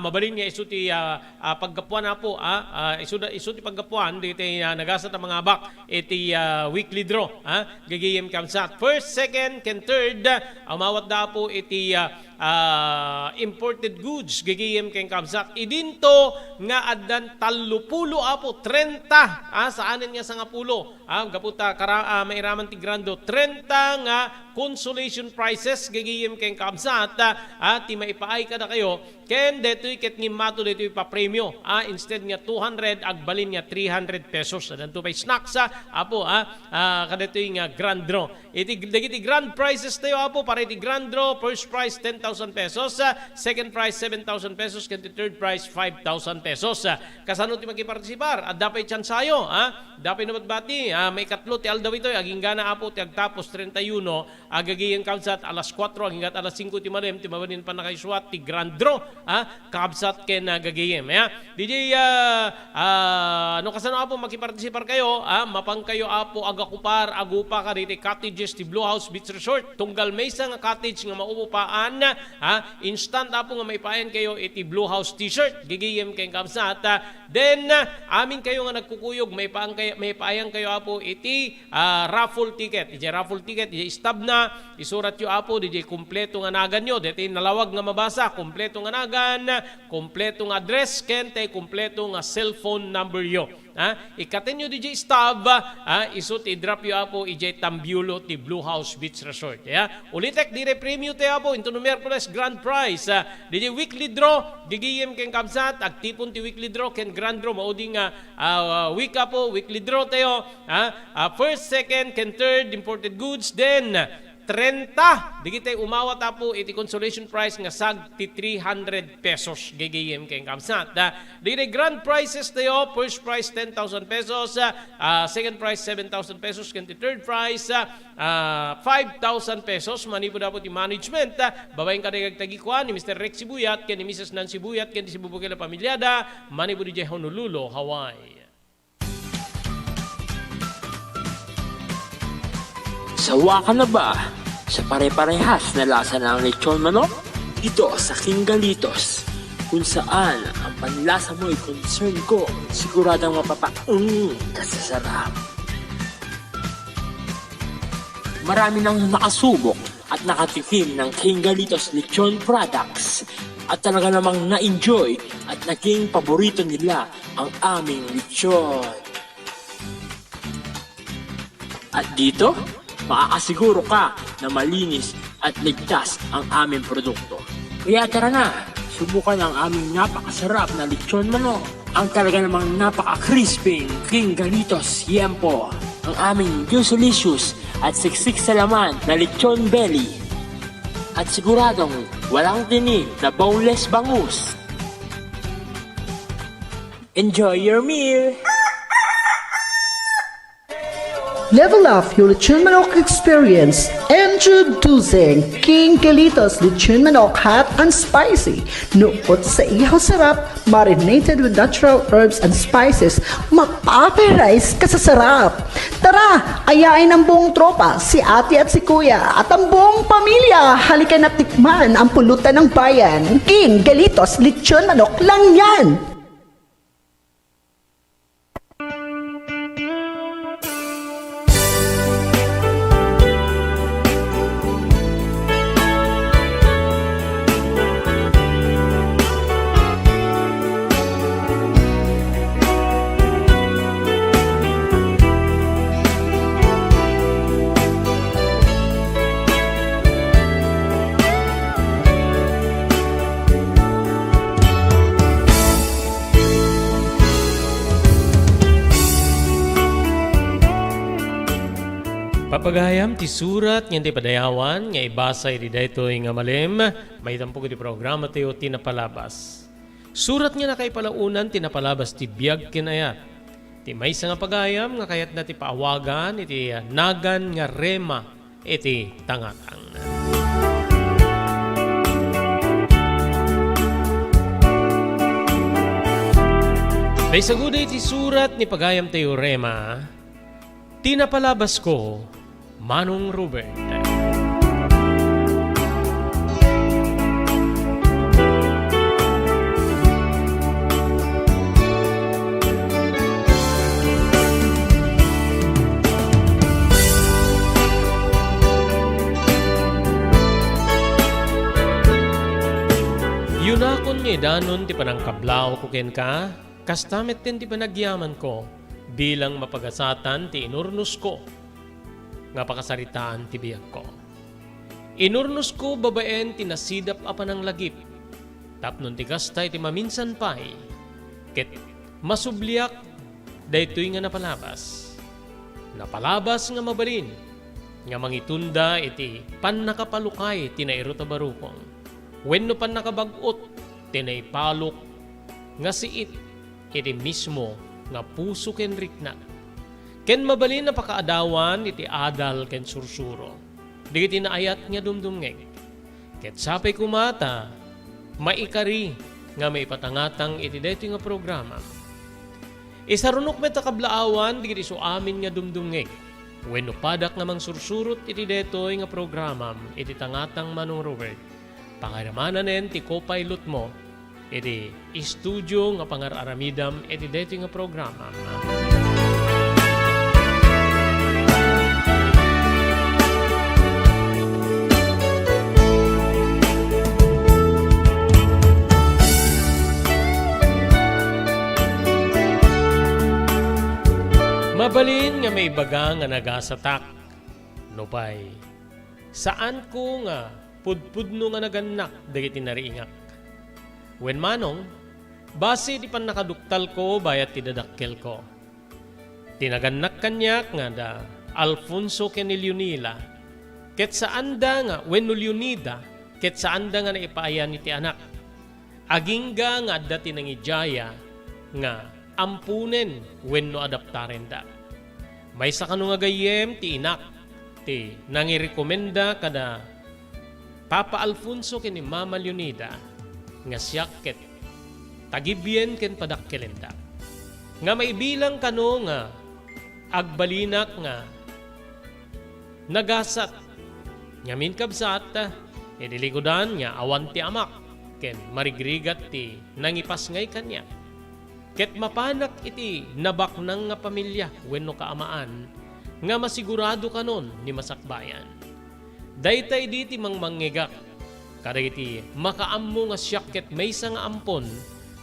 A: mabalin nga iso ti paggapuan na po, iso ti paggapuan, diti nagasat ang mga abak, iti weekly draw, gagayem kamsat. First, second, ken third, umawat da po iti imported goods gagayem keng kabsat. Idinto nga adan 30 apo 30 saanen nga sa nga pulo gaputa mairaman ti grando 30 nga consolation prizes gagayem keng kabsat ti maipaay kada kayo ken detoy ket ngimato detoy pa premyo instead nga 200 agbalin nga 300 pesos adan to pay snacks apo kadetoy nga grand draw iti dagiti grand prizes tayo apo para iti grand draw first prize 10,000 pesos second prize 7,000 pesos ken ti third prize 5,000 pesos kasano ti magipartisipar at dapay tsansayo dapay namatbati may katlo ti aldaw ito aging gana apo ti agtapos 31 agagiyang kabsat alas 4 aging alas 5 ti malem ti mabanin pa nakaiswat ti grand draw kabsat ken gagiyem DJ no kasano apo makipartisipar kayo mapang kayo apo agakupar agupa ka diti cottages ti Blue House Beach Resort tunggal maysa nga cottage nga maupupaan instant apo nga maipayan kayo iti Blue House t-shirt gigiyem keng kabsat then amin kayo nga nagkukuyog maipayan kayo apo iti raffle ticket iti raffle ticket iti stab na isurat yo apo DJ kumpleto nga nagan nyo dito nalawag nga mabasa kumpleto nga nagan kumpleto nga address kente kumpleto nga cellphone number yo ikaten nyo DJ stab isut i-drop yo apo ijay Tambulo ti Blue House Beach Resort ulitek dire premium te apo into no Merkules grand prize DJ weekly draw gigiyem ken kabsat agtipon ti weekly draw ken grand draw maudi nga week apo weekly draw tayo first second ken third imported goods then 30 digitay umawat apo iti consolation prize nga sag ti 300 pesos gigiyem keng kabsat digitay grand prizes tayo first prize 10,000 pesos second prize 7,000 pesos ken ti third prize 5,000 pesos manipod apo ti management babaeng kadagag tagikuan ni Mr. Rex Sibuyat ken ni Mrs. Nancy Sibuyat ken ti Sibubukela pamilyada manipod di Honolulu, Hawaii.
B: Sawa ka na ba sa pare-parehas na lasa ng lechon manok? Dito sa King Galitos, kung saan ang panlasa mo ay concern ko, siguradang kasasarap. Marami nang nakasubok at nakatikim ng King Galitos lechon products at talaga namang na-enjoy at naging paborito nila ang aming lechon. At dito, makakasiguro ka na malinis at ligtas ang aming produkto. Kaya tara na, subukan ang aming napakasarap na lechon manok. Ang talaga namang napaka-crisping King Galitos Yempo. Ang aming juicelicious at siksik sa laman na lechon belly. At siguradong walang tinig na boneless bangus. Enjoy your meal!
C: Level up your Lechon Manok experience. Introducing King Galitos Lechon Manok Hot and Spicy. Nuot sa ihaw sarap, marinated with natural herbs and spices, mapaparize ka sa sarap. Tara, ayain ang buong tropa, si ate at si kuya, at ang buong pamilya. Halika na tikman ang pulutan ng bayan. King Galitos Lechon Manok lang yan.
A: Papagayam ti surat nga ti padayawan nga ibasay di daytoy nga malem may tampok ti programa tayo tinapalabas. Surat nga nakay palaunan tinapalabas ti biag kinayat. Ti maysa nga pagayam nga kayat na ti paawagan iti nagan nga rema iti tangatang. May saguday ti surat ni pagayam tayo rema tinapalabas ko Manong Robert. nga idanon ti panangkablaw ko ken ka, kastamet din ti panagyaman ko, bilang mapagasatan ti inurnus ko, nga pakasaritaan ti biyag ko. Inurnus ko babaen ti nasidap apan ang lagip, tapnon ti kastay ti maminsan pay, ket masubliak daytoy nga napalabas. Napalabas nga mabalin, nga mangitunda iti pannakapalukay ti nairo ta barukong. Wenno pannakabagot ti naipalok nga siit iti mismo nga puso ken rikna. Ken mabalin na pakaadawan iti adal ken sursuro. Digiti naayat nga dumdumngeg. Ket sapay kumata maikari nga maipatangatang iti daytoy nga programa. Isarunok met kablaawan digiti so amin nga dumdumngeg. Wenno padak nga mangsursurot iti daytoy nga programa iti tangatang Manong Robert. Pangaramanen ti co-pilot mo iti studio nga pangararamidam iti daytoy nga programa. Mabalin nga may baga nga nagasatak. Nupay, saan ko nga pudpudno nga naganak dagiti nariingak. Wen manong, base di pan nakaduktal ko bayat ti dadakkel ko. Tinaganak kanyak nga da Alfonso ken Leonila. Ket saan da nga wenno Leonida, ket saan da nga naipaayan iti anak. Agingga nga adda tinangijaya nga ampunen wenno adaptaren da. May sa kanu nga gayem ti inak ti nangirekomenda kada Papa Alfonso ken ni Mama Leonida nga siya ket tagibyen ken padakkelenda. Nga maibilang kano nga agbalinak nga nagasat ngamin kabsat idiligudan nga awan ti amak ken marigrigat ti nangipas ngay kanya. Ket mapanak iti nabaknang nga pamilya wenno kaamaan nga masigurado kanon ni masakbayan. Daytay diti mangmangngegak, kadagiti makaammo nga siyakket maysa nga ampon,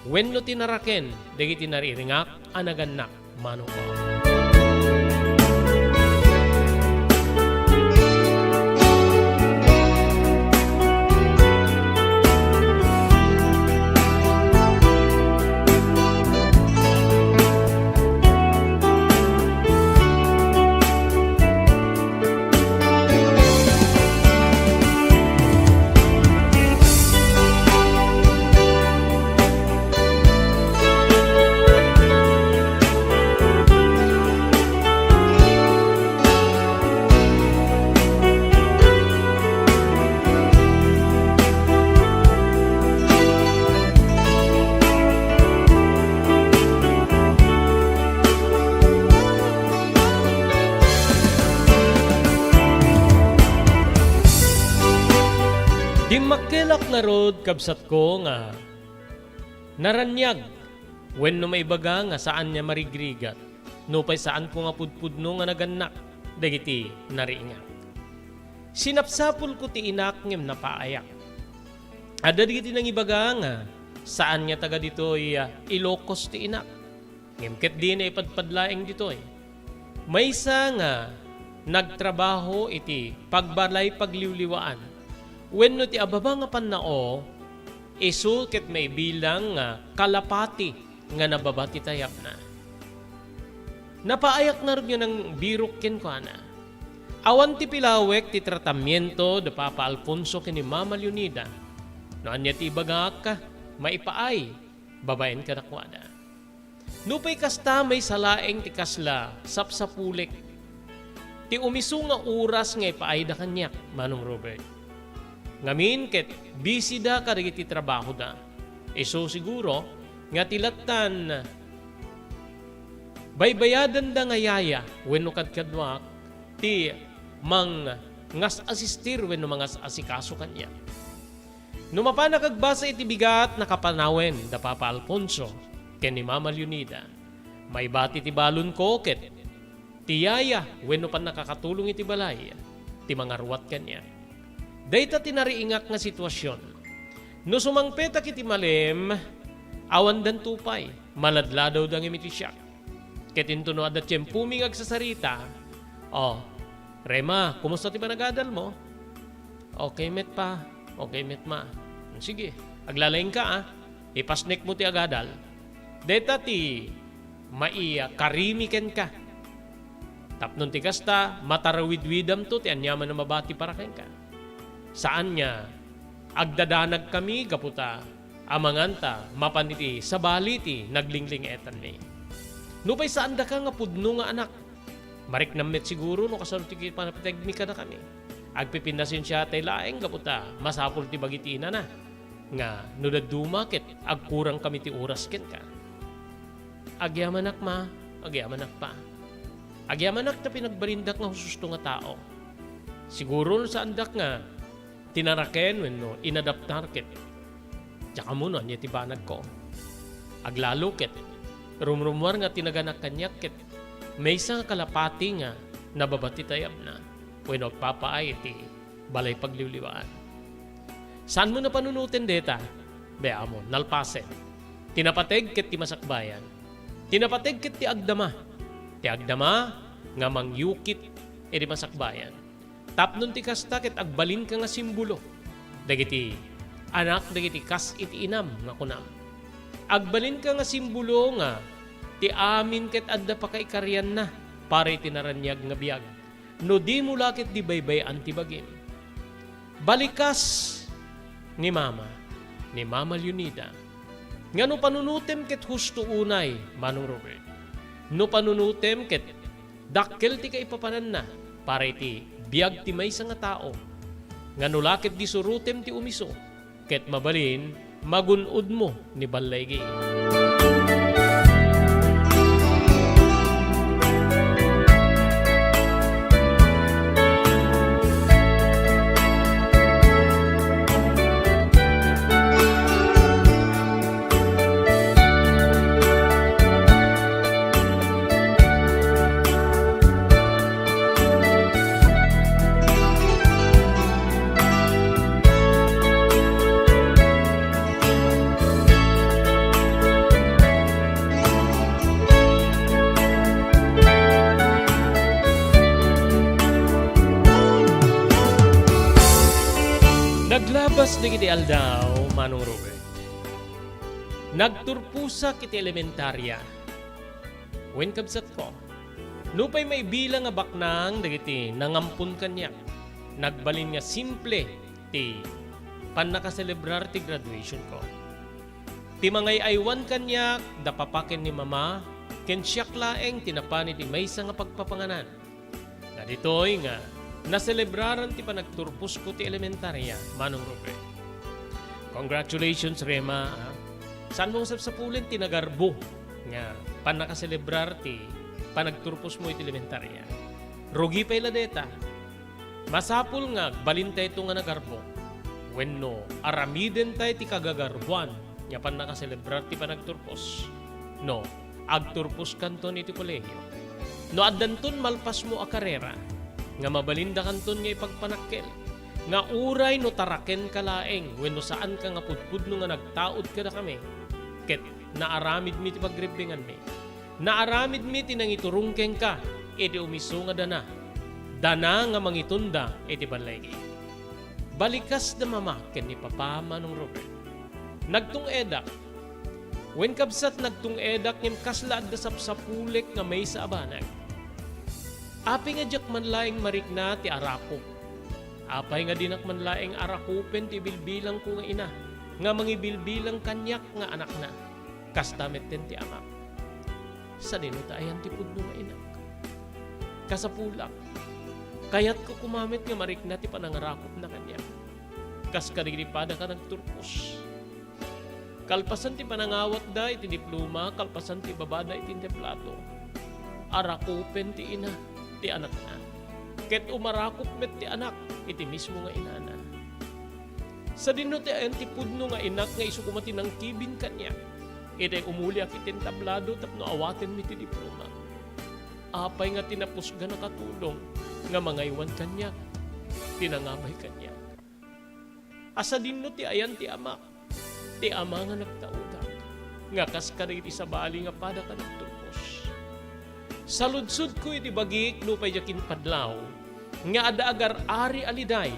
A: wenno tinaraken, dagiti nariringak, anaganak, Manong ko. Dimakkelak na rod kabsat ko nga naranyag wenno may baga nga saan niya marigrigat no pay saan ko nga pudpudno nga naganak dagiti nariingat. Sinapsapul ko ti inak ngem napaayak. Adda dagiti nang ibaga nga saan niya taga ditoy Ilocos ti inak. Ngem ket di na ipadpadlaeng ditoy. Maysa nga nagtrabaho iti pagbalay pagliwliwaan. Wenno ti ababa nga pannao, isu ket may bilang nga kalapati nga nababati tayap na. Napaayak na rin ng birok ken ko na. Awan ti pilawek ti tratamiento da Papa Alfonso ken ni Mama Leonida. No anya ti bagak ka, maipaay, babaen ka nakwada. Nupay kasta may salaeng ti kasla, sapsapulik. Ti umisu nga oras nga ipaay da kanyak, Manong Robert. Ngamin ket busy da kadagiti trabaho da. So siguro nga tilatan baybayadan da nga yaya wenno kadkadwak ti mang ngas asistir wenno mangas asikaso kanya. No mapana kagbasa iti bigat nakapanawen da Papa Alfonso ken ni Mama Leonida. May bati ti balon ko ket ti yaya wenno pan nakakatulong iti balay ti mangaruwat kanya. Dayta tinariingak nga sitwasyon. No sumangpeta kiti malem, awan dan tupay, maladla daw dang imiti siya. Ketinto no adat siyem pumingag sa sarita, oh, Rema, kumusta ti panagadal mo? Okay, met pa. Okay, met ma. Sige, aglalaing ka ipasnek mo ti agadal. Deta ti maiya karimiken ka. Tapnon ti kasta, matarawid-widam to, ti anyaman na mabati para ken ka. Saan niya? Agdadanag kami, kaputa, amanganta, mapaniti, sabaliti, naglingling etan ni. Nupay saan da ka nga pudno nga anak? Marik namet siguro, no kasano ti panapitegmi ka na kami. Agpipindasin siya tay laeng, kaputa, masapul ti bagitina na. Nga, nudad-dumakit, agkurang kami ti oras ken ka. Agyamanak ma, agyamanak pa. Agyamanak na pinagbarindak nga hususto nga tao. Siguro no sa andak nga, tinaraken wenno inadaptar ket. Tsaka mo no, niya tibanag ko. Aglalo ket, rumrumwar nga tinaganak kanyak ket, may isang kalapati nga nababati tayab na wenno papaay ti balay pagliwliwaan. Saan mo na panunutin deta? Bea mo, nalpasen. Tinapateg ket ti masakbayan. Tinapateg ket ti agdama. Ti agdama nga mangyukit iti masakbayan. Tapnon ti kasta ket agbalin ka nga simbolo. Dagiti anak dagiti kas iti inam nga kunam. Agbalin ka nga simbolo nga ti amin ket adda pa kay karyan na para iti naranyag nga biyag. No di mo lakit di baybay antibagim. Balikas ni Mama Leonida. Nga no panunutem ket husto unay, Manong Robert. No panunutem ket dakkel ti kaipapanan na para iti biyag ti maysa nga tao. Nga no lakit di surutem ti umiso ket mabalin magunod mo ni balay. Naglabas di kiti aldaw, Manong Robert. Nagturpusa kiti elementarya. Wen kabsat ko. Nupay may bilang nga baknang dagiti nangampun kanyak. Nagbalin nga simple ti panakaselebrar ti graduation ko. Ti mangay aywan kanyak dapapaken ni Mama ken siyak laeng tinapani ti maysa nga pagpapanganan. Na ditoy nga naselebraran ti panagturpus ko ti elementarya, Manong Robert. Congratulations, Rema. Saan mong sapsapulin ti nagarbo nga panakaselebrar ti panagturpus mo iti elementarya. Rugi pa iladeta. Masapul nga balintay ito nga nagarbo. Wenno aramiden tayo ti kagagarbuan nga panakaselebrar ti panagturpus. No, agturpus kanton iti kolegyo. No addanton malpas mo a karera nga mabalinda kanton nga ipagpanakkel. Nga uray no taraken ka laeng wenno saan ka nga pudpudno nga nagtaod ka na kami. Ket naaramid mi ti pagribingan mi. Naaramid mi ti nangiturungkeng ka iti umiso nga dana. Dana nga mangitunda iti balay. Balikas da Mama ken ni Papa, Manong Robert. Nagtung edak. Wen kabsat nagtung edak ngem kaslaad da sapsapulek nga may sa abanag. Api nga jak manlaing marikna ti arako. Apay nga dinak manlaing arakupen ti bilbilang ko nga ina. Nga mangibilbilang kanyak nga anak na. Kastamet ten ti amak. Sa dinuta ayan ti pudno nga inak. Kasapulak. Kayat ko kumamit nga marikna ti panangarakop na kanyak. Kas kadagripada ka nagturpos. Kalpasan ti panangawat da iti diploma, kalpasan ti babada iti templato. Arakupen ti ina. Ti anak na. Ket umarakop met ti anak, iti mismo nga inana. Sa dino ti ayan ti pudno nga inak nga isu kumati ng kibin kanya. Iti umuli akitin tablado tapno awaten mi ti diploma. Apay nga tinapusga na katulong nga mangaywan kanya. Tinangabay kanya. Asa dino ti ayan ti amak. ti ama nga nagtaudak, nga kas kadagiti sabali nga pada ka nagtulpos. Saludsud ko iti bagik no pay jakin padlaw, nga ada agar ari aliday,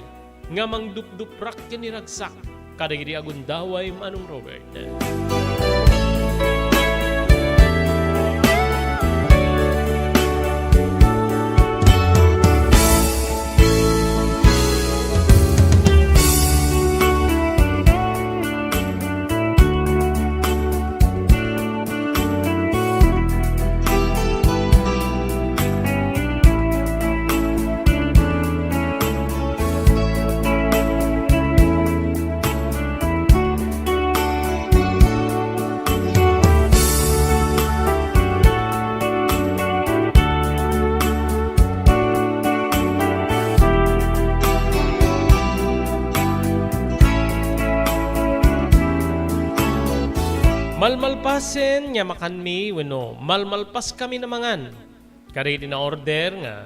A: nga mangdupduprak ken niragsak, kadagiti agundaway Manong Robert. Malmalpasen nga makanmi wenno malmalpas kami namangan. Kari na order nga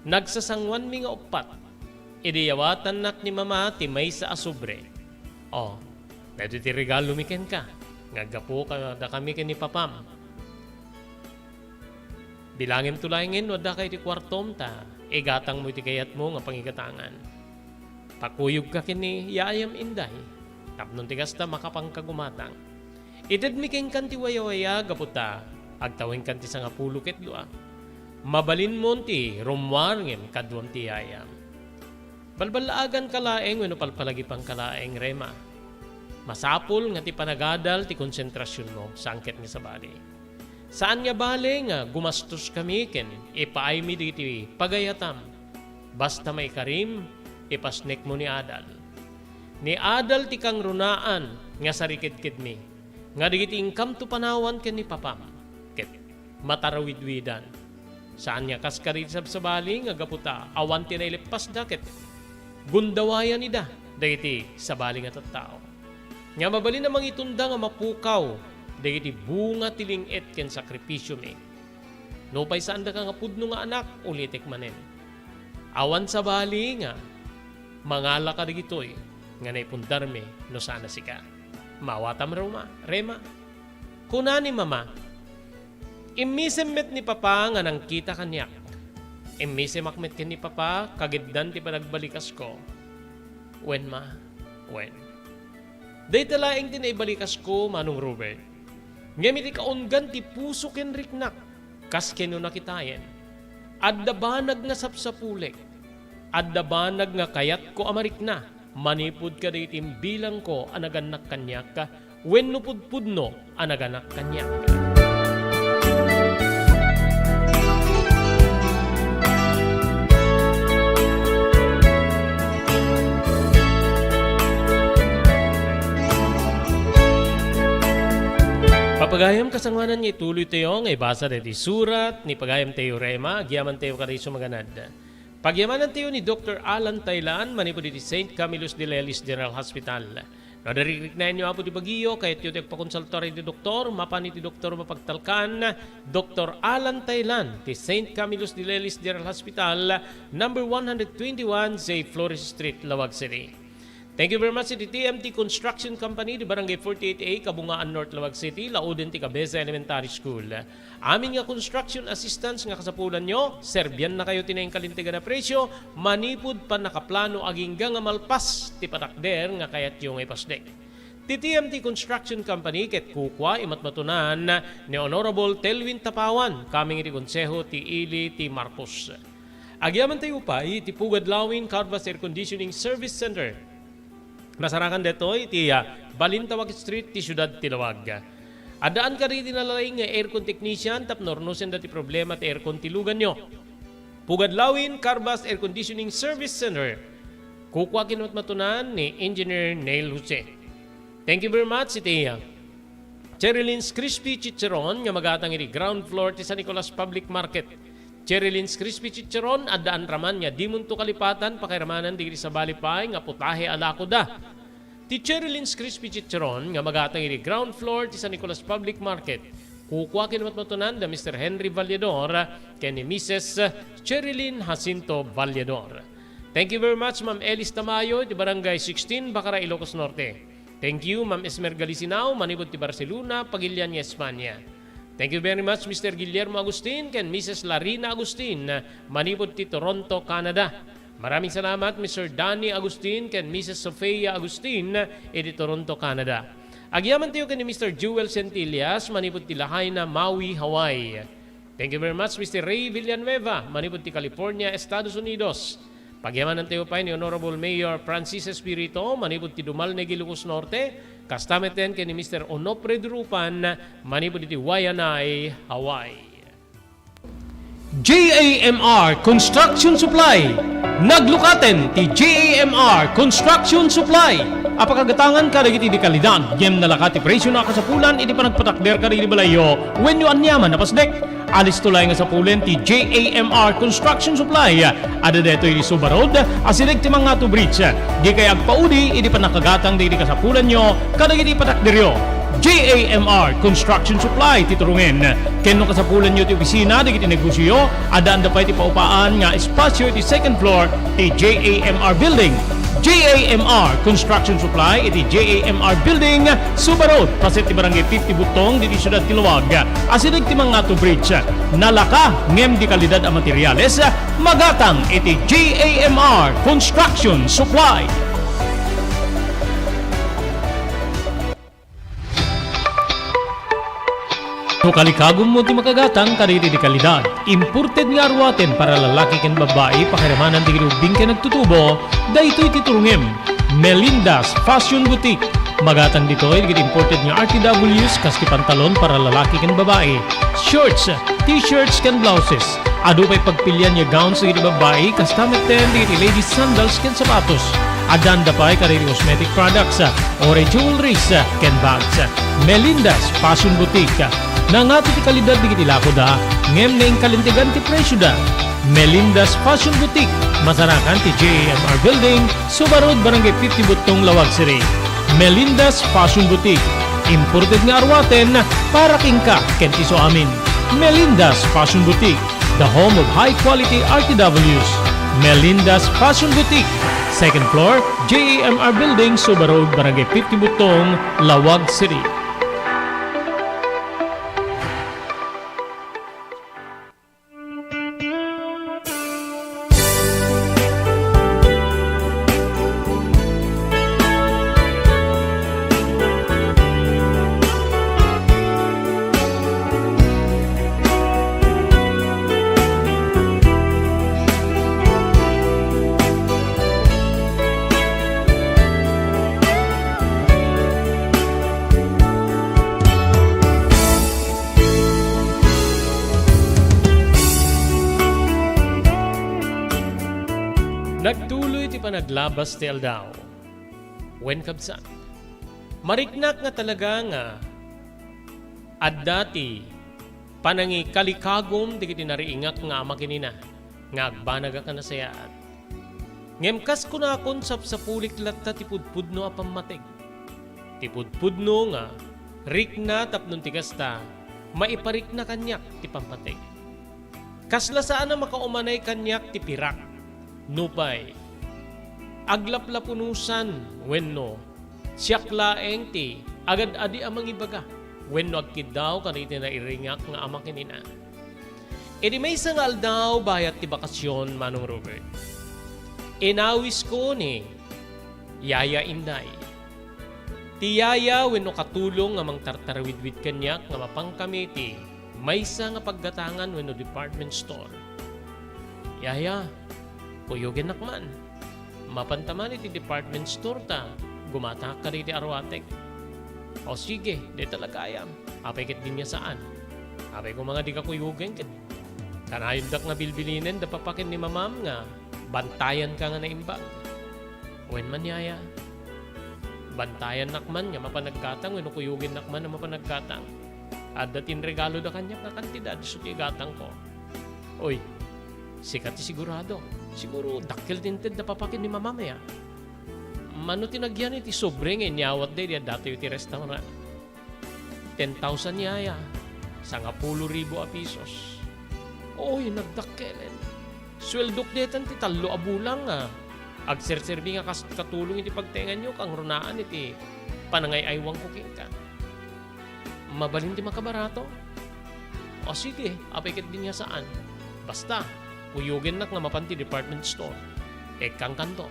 A: nagsasangwan mi nga upat. Idiyawatan nak ni mama ti may sa asubre. Oh, medyo ti regalo mi ken ka. Ngagapo ka da kami ken ni papam. Bilangin tulangin wada kay ti kwartom ta. Igatang mo ti kayat mo nga pangigatangan. Pakuyog ka kini yayam inday. Tapnon ti kasta makapangkagumatang. Idad mi keng kanti waya-waya gaputa, agtawin kanti sa nga pulo ket dua. Mabalin mo ti rumwarngem kadwam ti yayam. Balbalaagan kalaeng wenno palpalagi pang kalaeng rema. Masapul nga ti panagadal ti konsentrasyon mo sa angket ni sabali. Saan nga bale nga gumastos kami ken ipaay mi diti pagayatam. Basta may karim, ipasnek mo ni Adal. Ni Adal ti kang runaan nga sarikid-kid mi. Nga digiti ingkam to panawan ken ni papam ket matarawidwidan saan niya kaskarit sabali nga gaputa awan ti nailipas da ket gundawayan ida dagiti sabali nga tattao nga mabalin namang itunda nga mapukaw dagiti bunga tiling-et ken sakripisyo mi no pay saan da ka nga pudno nga anak ulitek manen awan sabali nga mangala ka digitoy nga naipundar mi no sana sika. Mawatam rema. Kuna ni mama, imisemet ni papa nga nang kita kanyak. Imisemakmet ken ni papa kagiddan ti panagbalikas ko. Wen ma, wen. Day talaeng tinaibalikas ko Manong Robert. Ngemi ti kaungan ti puso ken riknak. Kas keno nakitayen. Adda banag nga sapsapulek. Adda banag nga kayat ko amarikna. Manipud ka ditim bilang ko anaganak kanyak ka, wenno pudpudno anaganak kanyak ka. Papagayam kasangwanan niya ituloy tayo nga ibasa diti surat ni pagayam tayo rema, agyaman tayo kariso maganad. Pagyamanan tayo ni Dr. Alan Taylan, manipod iti St. Camillus de Lelis General Hospital. Nadariknayan niyo apo di bagiyo, kahit yung pakonsultore di doktor, mapan iti doktor mapagtalkan, Dr. Alan Taylan, ti St. Camillus de Lelis General Hospital, number 121, J. Flores Street, Lawag City. Thank you very much iti TMT Construction Company di Barangay 48A, Kabungaan North, Lawag City, Lauden ti Cabeza Elementary School. Amin nga construction assistance nga kasapulan nyo, Serbian na kayo tinayang kalintigan na presyo, manipud pa nakaplano aging nga malpas ti patakder nga kayat yung ipasdek. Ti TMT Construction Company ket kukwa imatmatunan ni Honorable Telwin Tapawan, kaming iti konseho ti Ili ti Marcos. Agyaman tayo pa iti Pugadlawin Carvas Air Conditioning Service Center. Masarakan dito iti Balintawak Street ti Siyudad Tilawag. Adaan ka rin tinalay nga aircon technician tapno runusin dati problema at aircon tilugan nyo. Pugadlawin Carbas Air Conditioning Service Center. Kukwa kinutmatunan ni Engineer Neil Jose. Thank you very much iti Cherylins Crispy Chicharon nga magatang iti ground floor ti San Nicolas Public Market. Cherylins Crispy Chicharon adaan raman nga di munto kalipatan pakiramanan digiti sa balipay nga putahe alako da. Ti Cherylins Crispy Chicharon nga magatang iti ground floor ti San Nicolas Public Market. Kukwa kinutmatunan da Mr. Henry Vallador ken ni Mrs. Cherilyn Jacinto Vallador. Thank you very much Ma'am Elis Tamayo di Barangay 16 Bacara, Ilocos Norte. Thank you, Ma'am Esmer Galisinao, manipod ti Barcelona, Pagilian ni Espanya. Thank you very much, Mr. Guillermo Agustin, ken Mrs. Larina Agustin, manipod ti Toronto, Canada. Maraming salamat, Mr. Danny Agustin, ken Mrs. Sofia Agustin, iti Toronto, Canada. Agyaman tayo ken ni Mr. Jewel Centillas, manipod ti Lahaina, Maui, Hawaii. Thank you very much, Mr. Ray Villanueva, manipod ti California, Estados Unidos. Pagyamanan tayo pa ni Honorable Mayor Francis Espirito, manipod ti Dumalneg, Ilocos Norte, kastameten ken ni Mr. Onofre Durupan, manipod ti Wayanay, Hawaii. JAMR Construction Supply. Naglukaten ti JAMR Construction Supply. Apakagatangan ka dagiti di kalidad, yem nalakati presyo na kasapulan, iti panagpatakder ka di balayo, when you anyaman napasdek. Alis tulay nga sa pulen ti JAMR Construction Supply. Ada deto iti Suba Road, asilig ti mga bridge. Di kay agpaudi, iti panakagatang di kasapulan nyo, kadagiti patakderyo. JAMR Construction Supply titurungin. Kenno kasapulan nyo ti opisina, di kiti negosyo, adaan da pa iti paupaan nga espasyo iti second floor ti JAMR Building. JAMR Construction Supply iti JAMR Building, Suba Road, paset ti barangay 50 Butong, diti Syudad Tiluwag. Asilig ti mga bridge. Nalaka ngem di kalidad a materyales, magatang iti JAMR Construction Supply. No kalikagom mo ti makagatang kaditi di kalidad. Imported nga arwaten para lalaki ken babae pakiramanan ti gilubing ken nagtutubo, daytoy titurungem. Melinda's Fashion Boutique. Magatang ditoy digit imported nga RTWs kas ti pantalon para lalaki ken babae. Shorts, t-shirts ken blouses. Adu pay pagpilian nga gowns digit babae kas tameten digit ladies sandals ken sapatos. Adanda pay kaditi cosmetic products or jewelries ken bags. Melinda's Fashion Boutique. Nangato ti kalidad digiti lako da, ngem na kalintigan ti presyo da. Melinda's Fashion Boutique, masarakan ti JAMR Building, Suba Road, Barangay 50 Butong, Lawag City. Melinda's Fashion Boutique, imported nga arwaten para kingka ken iso amin. Melinda's Fashion Boutique, the home of high quality RTWs. Melinda's Fashion Boutique, second floor, JAMR Building, Suba Road, Barangay 50 Butong, Lawag City. Nagtuloy ti panaglabas ti aldaw. Wen kabsat. Mariknak nga talaga nga adda ti panangi kalikagom digiti nariingak nga makinina nga agbanaga ka na sayaat. Ngemkas ko na akon sa pulik latta ti pudpudno a pammateg. Ti pudpudno nga rikna tapnon ti kasta maiparik na kanyak ti pampateg. Kasla saan na makaumanay kanyak ti pirak. Nupay, aglaplapunusan, wenno, siyak laeng ti, agad adi amang ibaga, wenno agkidaw kaniti na iringak nga amang kinina. E di may sangal daw bayat ti bakasyon, Manong Robert. Inawis ko ni Yaya Inday. Ti Yaya wenno katulong nga mang tartarawidwid kanyak nga mapangkami ti maysa nga paggatangan wenno department store. Yaya, kuyogin nakman. Mapantaman iti department store ta. Gumatak ka rin arwatek. O sige, di talaga ayam. Apay kit din niya saan. Apay ko mga di ka kuyogin kit. Kanayod dak nga bilbilinin da papakin ni mamam nga. Bantayan ka nga na imbag. Wen man yaya. Bantayan nakman nga mapanagkatang. Wen kuyogin nakman na mapanagkatang. At datin regalo da kanya nga kantidad. Suti gatang ko. Oy, sikat ti sigurado. Siguro dakkel tinted na papakin ni mamamaya. Mano tinagyan iti sobreng inyawat day diya dati iti restaurant. 10,000 yaya. 10,000 a pisos. Oy, nagdakkelen. Sweldok detan ti talo abulang nga. Agserserbi nga katulong iti pagtengan nyo kang runaan iti panangay aywang cooking ka. Mabalin ti makabarato? O sige, apikit din niya saan. Basta, uyugin nak nga mapanti department store. Kang kanto.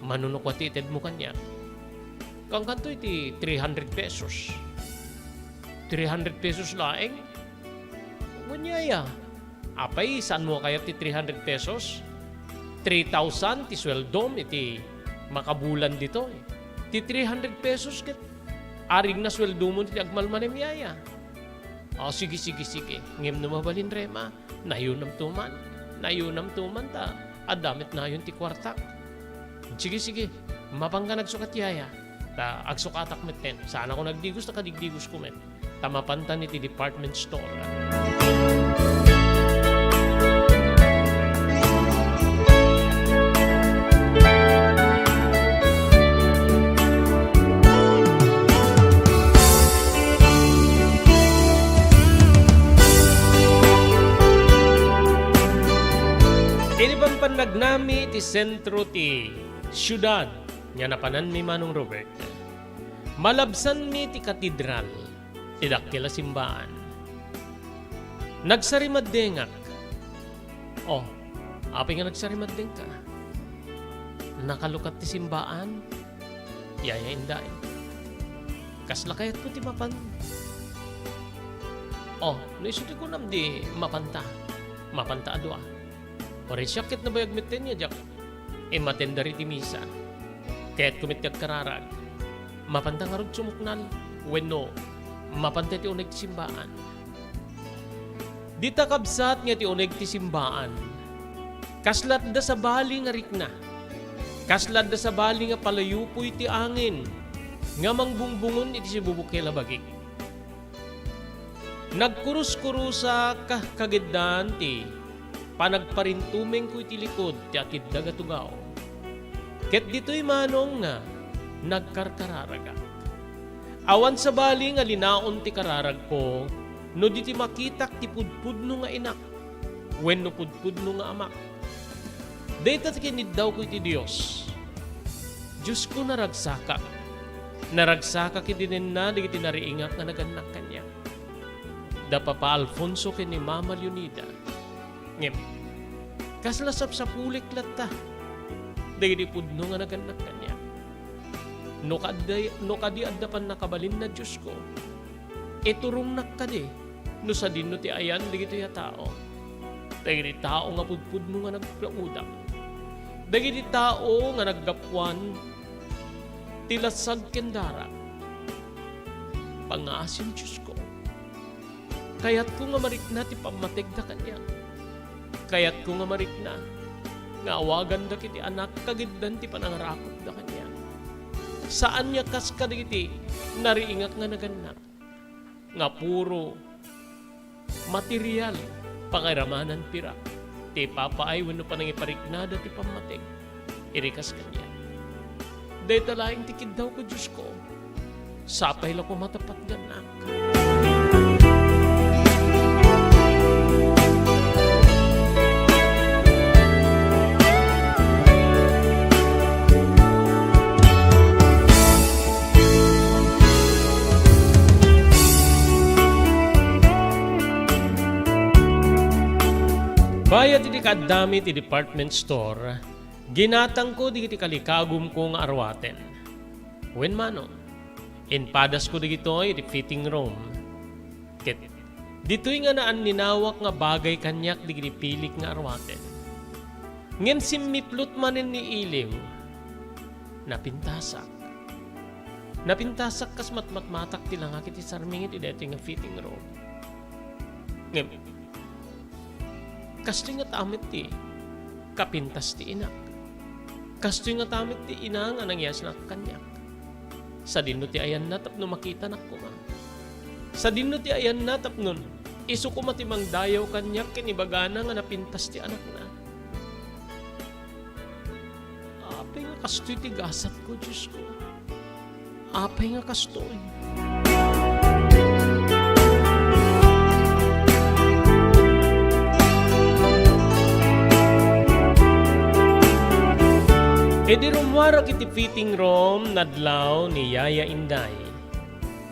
A: Manunukwati ited mo kanya. Kang kanto iti 300 pesos. 300 pesos laeng? Bunyaya. Apay, saan mo kaya ti 300 pesos? 3,000 ti sweldom iti makabulan dito. Ti 300 pesos ket arig na sweldo mo ti agmalmanem yaya. Sige. Ngem no mabalin rema. Nayunam tuman ta. Adamit na yun ti kwartak. Sige. Mapangka nagsukat yaya. Ta agsukatak meten. Sana ko nagdigos ta kadigdigos ko met. Tamapantan iti department store. Nagnami ti sentro ti syudad nga napanan mi Manong Robert. Malabsan mi ti katedral ti dakkel a simbaan. Nagsarimaddengak. Apay nga nagsarimaddeng ka. Nakalukat ti simbaan. Yaya inday. Kasla kayat ko ti mapan. Naisuti ko nam di mapanta. Mapanta adwa. Oray syakit na bayag mitten niya, Jack. Matendari ti misa. Kaya't kumit kag kararag. Mapantang harod sumuknal. Wenno, mapanta ti uneg ti simbaan. Di takabsat nga ti uneg ti simbaan. Kaslat da sa bali nga rikna. Kaslat da sa bali nga palayupoy ti angin. Nga mangbungbungon iti si bubukela bagik. Nagkurus-kurusa kagiddan ti panagparintumeng ko iti likod ti atid dagatugaw. Ket dito'y manong nga nagkarkararagak. Awan sa bali nga linaon ti kararag ko, no di ti makitak ti pudpudno nga inak, wenno pudpudno nga amak. Dayta ti kinid daw ko iti Dios. Diyos ko naragsaka. Naragsaka kitinin na di iti nariingak nga naganak kanya. Da Papa Alfonso ken ni Mama Leonida. Ngem, kaslasap sa pulik lata. Dagiti pudno nga naganak kanya. No kadi addapan nakabalin na Diyos ko. Iturong nakadi. No sa dinno ti ayan dagiti ya tao. Dagiti tao nga pudpudno nga nagplaudak. Dagiti tao nga naggapuan tilasag kendara. Pangasin Diyos ko. Kaya't ko nga marikna ti pamatig da kanya. Kaya't ko nga marikna, nga awagan da kiti anak kagiddan ti panangarakot da kanya. Saan niya kas kadagiti nariingak nga naganak, nga puro material pangiramanan pira. Ti papaay wenno panangipariknada ti pamatig, irikas kanya. Dahil talaing tikid daw ko Diyos ko, sapay lang ko matapat ganak. Bayad iti kadami ti department store, ginatang ko di iti kalikagum ko nga arwaten. Wen mano, inpadas ko di iti fitting room. Ket, dito'y nga naan ninawak nga bagay kanyak di iti pilik nga arwaten. Ngem simmiplot manin ni iliw, napintasak. Napintasak kas matmatak ti langak iti sarmingit iti nga fitting room. Ngem, kastoy nga tamit ti kapintas ti inak. Kastoy nga tamit ti ina nga nangyas na kanyak. Sa dinno ti ayan na tapno makita na kuma. Sa dinno ti ayan na tapnon isu kuma ti mangdayaw kanyak kinibagana nga napintas ti anak na. Apay nga kastoy ti gasat ko, Diyos ko. Apay nga kastoy. E di rumwara kiti fitting room nadlaw ni Yaya Inday.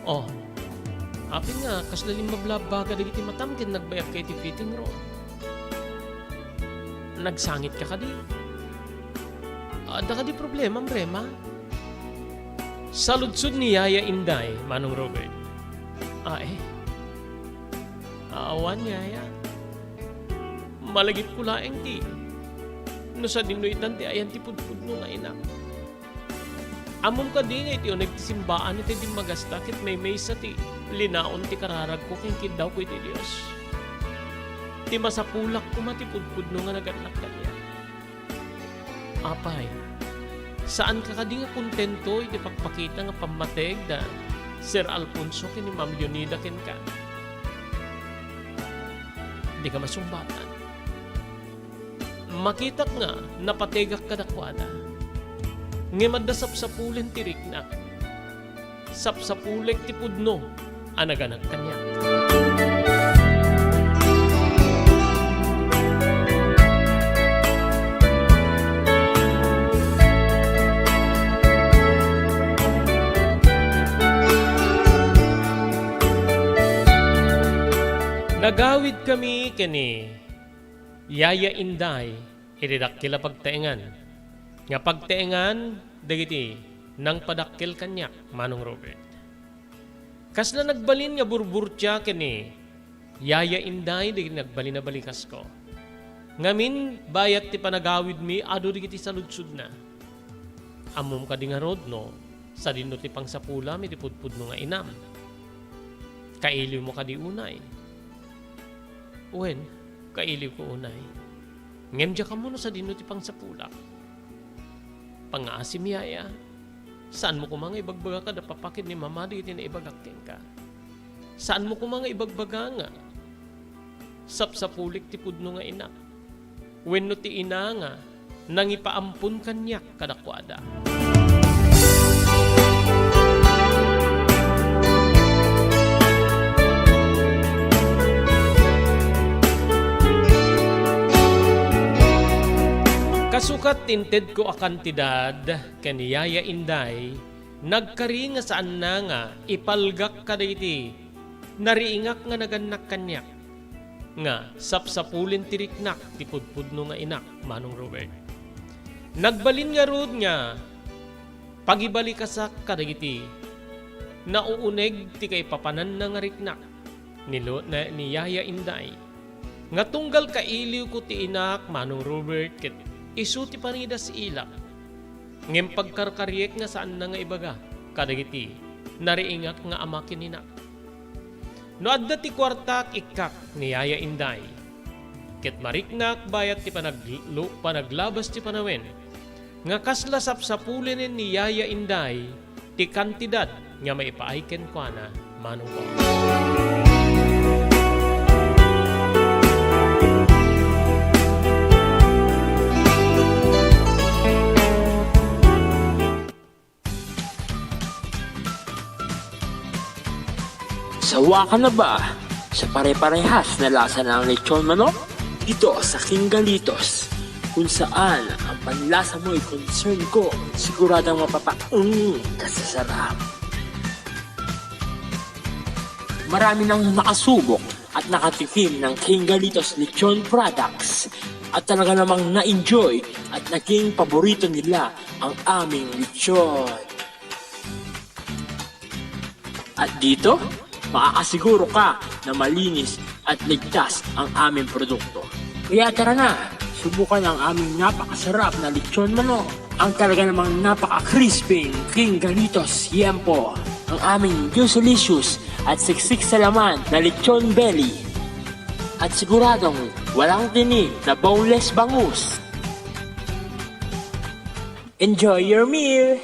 A: Oh, apin nga, kaslaling mablabaga da iti matamkin nagbayat kay iti fitting room. Nagsangit ka di. Da ka di problema, Brema. Saludsud ni Yaya Inday, Manong Robert. Aawan Yaya. Malagip ko laeng ti. No sa dinuitan ti ayan ti pudpudno nga inak. Amom ka di nga iti o nagtisimbaan iti di magasta kit may sa ti linaon ti kararag ko kingkid daw ko iti Diyos. Ti masapulak ko mati pudpudno nga naganak kanya. Apay, saan ka di nga kontento iti pagpakita nga pamateg da Sir Alfonso kini Ma'am Leonida ken ka. Di ka masumbatan. Makitak nga, napategak ka dakwada. Ngimad da sapsapulin tirik na. Sapsapulek ti pudno, anaganak kanya. Nagawid kami kini Yaya Inday, iridakil pagtaengan. Nga pagtaengan, dagiti, nang padakil kanyak, Manong Robert. Kas na nagbalin nga burburtya kini, Yaya Inday, dagiti nagbalin na balikas ko. Ngamin, bayat ti panagawid mi, ado dagiti saludsud na. Amom ka di nga rod, no? Sa dino ti pangsapula, mi ti pudpudno nga inam. Kailiw mo ka di unay. Wen, kailiw ko unay. Ngem ka muna sa dino ti pangsapulak. Pangaasim Yaya. Saan mo kumanga ibagbaga ka da papakid ni mama di iti na ibagakin ka? Saan mo kumanga ibagbaga nga? Sapsapulik ti pudno nga ina. Wenno ti ina nga nang ipaampun kanyak kadakwada. Kasukat tinted ko a kantidad kani Yaya Inday, nagkari nga saan na nga ipalgak ka dayti, nariingak nga naganak kanyak, nga sapsapulin tiriknak ti pudpudno nga inak, Manong Robert. Nagbalin nga rod nga, pagibalikas ka dayti, nauuneg ti kay papanan na nga riknak, ni Yaya Inday. Nga tunggal kailiw ko ti inak, Manong Robert, ket isuti panida si ilak. Ngem pagkarkaryek nga saan na nga ibaga, kadagiti, nariingak nga amakin inak. No adda ti kwartak ikak ni Yaya Inday. Ket mariknak bayat ti panaglabas ti panawen. Nga kaslasap sa pulinin ni Yaya Inday, ti kantidad nga maipaaiken ko na, Manong ko.
B: Sawa ka na ba sa pare-parehas na lasa ng lechon manok? Dito sa King Galitos, kung saan ang panlasa mo ay concern ko, siguradang kasasarap. Marami nang nakasubok at nakatikim ng King Galitos lechon products at talaga namang na-enjoy at naging paborito nila ang aming lechon. At dito, makakasiguro ka na malinis at ligtas ang aming produkto. Kaya tara na, subukan ang aming napakasarap na lechon manok. Ang talaga namang napaka-crisping King Galitos Yempo. Ang aming juicelicious at siksik sa laman na lechon belly. At siguradong walang tinig na boneless bangus. Enjoy your meal!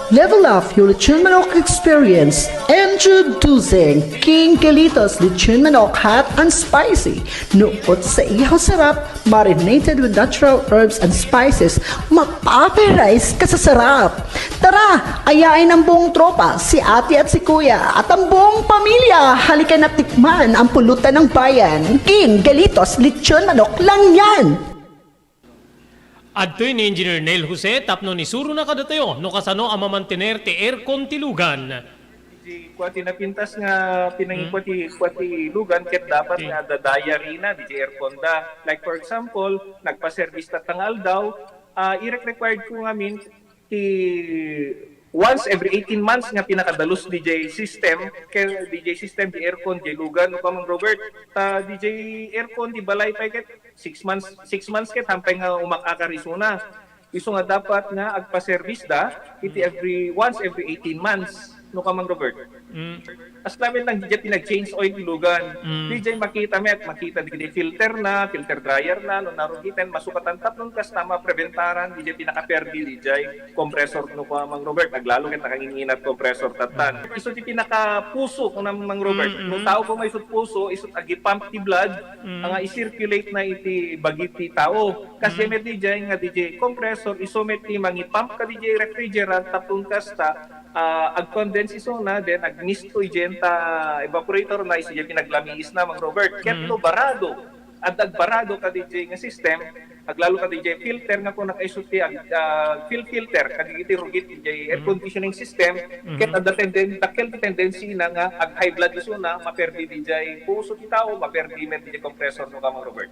C: Level up your lechon manok experience. Introducing King Galitos Lechon Manok Hot and Spicy. Nuot sa ihaw sarap, marinated with natural herbs and spices, mapaperize ka sa sarap. Tara, ayain ang buong tropa, si ate at si kuya, at ang buong pamilya. Halika na tikman ang pulutan ng bayan. King Galitos Lechon Manok lang yan.
A: Adtoy ni Engineer Neil Jose tapno ni suro na kadatayo no kasano ang mamantener ti aircon ti lugan.
E: Di kuati napintas nga pinangikwati lugan ket dapat nga dadaya rina di airconda. Like for example, nagpa-service ta tangal daw, required ko ngamin ti once every 18 months nga pinakadalos DJ system di aircon di lugan no kamang Robert DJ aircon di balay pa ket 6 months ket hampay nga umakakarisuna iso nga dapat nga agpa-service da iti once every 18 months no kamang Robert. As namin lang DJ pinag-change oil ilugan. DJ makita di filter dryer na no narugitan masukatan tapnon kas tama preventaran DJ pinaka-perdi DJ compressor no kamang Robert naglalo ket nakanginginat compressor tatan. Iso ti pinaka-puso ko namang Robert. No tao ko may isut puso isut agi pump ti blood nga i-circulate na iti bagiti tao. Kasi met DJ nga DJ compressor iso met ti mangi-pump ka DJ refrigerant tapnon kas ta ag-condense iso na then ag-mist to igenta evaporator na isi pinaglamiis na mang Robert ketlo barado at agbarado ka DJ nga system aglalo ka DJ filter nga kung nakaisuti filter kagigiti rugit DJ air conditioning system ket at tendency na nga ag high blood iso na maperdi DJ puso ti tao maperdi met DJ compressor no ka mang Robert.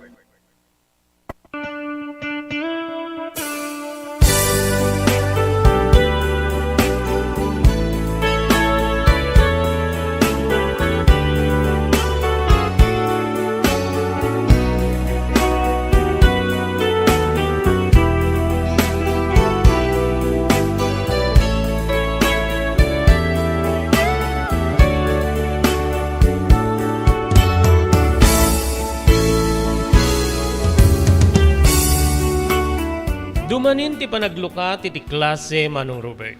A: Dumanin ti panagluka ti klase Manong Robert.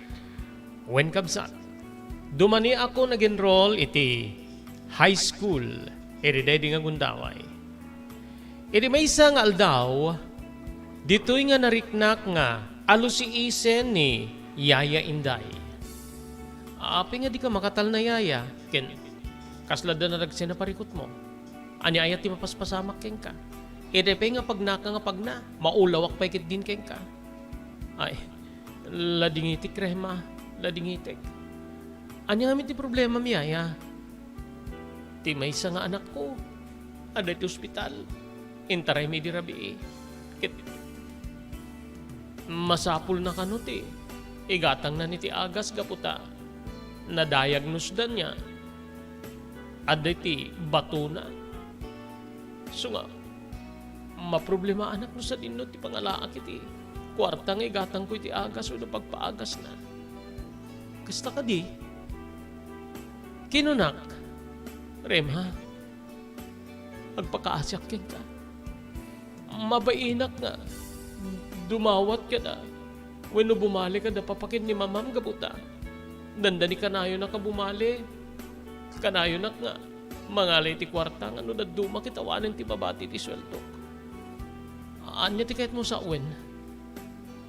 A: When kabsat, dumani ako nag-enroll iti high school iti nga Gundaway. Iti may isang aldaw, dito'y nga nariknak nga alusiisen ni Yaya Inday. Api nga di ka makatal na Yaya, ken kaslada na nagsin na parikot mo. Ani ayat ti mapaspasamak ken ka. Edepe nga pagnaka nga pagna, maulawak pa ikit din keng ka. Ay, ladingitik rehma, ladingitik. Anya nga ti problema mi Yaya? Ti may isa nga anak ko, ada ti ospital, intaray mi di rabi kit masapul na kanuti, igatang na ni ti agas gaputa, na-diagnose dan niya, ada ti bato na. So nga, maproblema anak no sa dinno ti pangalaak iti kwarta nga igatang ko iti agas o pagpaagas na kasta ka di kinunak Remha agpakaasyak ken ka mabainak nga dumawat ka na wenno bumali ka da papakin ni mamam gabuta dandani kanayo na ka bumali kanayo na nga mangalay ti kwarta nga no daduma kitawanan ti babati ti sweldo. Anya ti kahit mo sa uwen,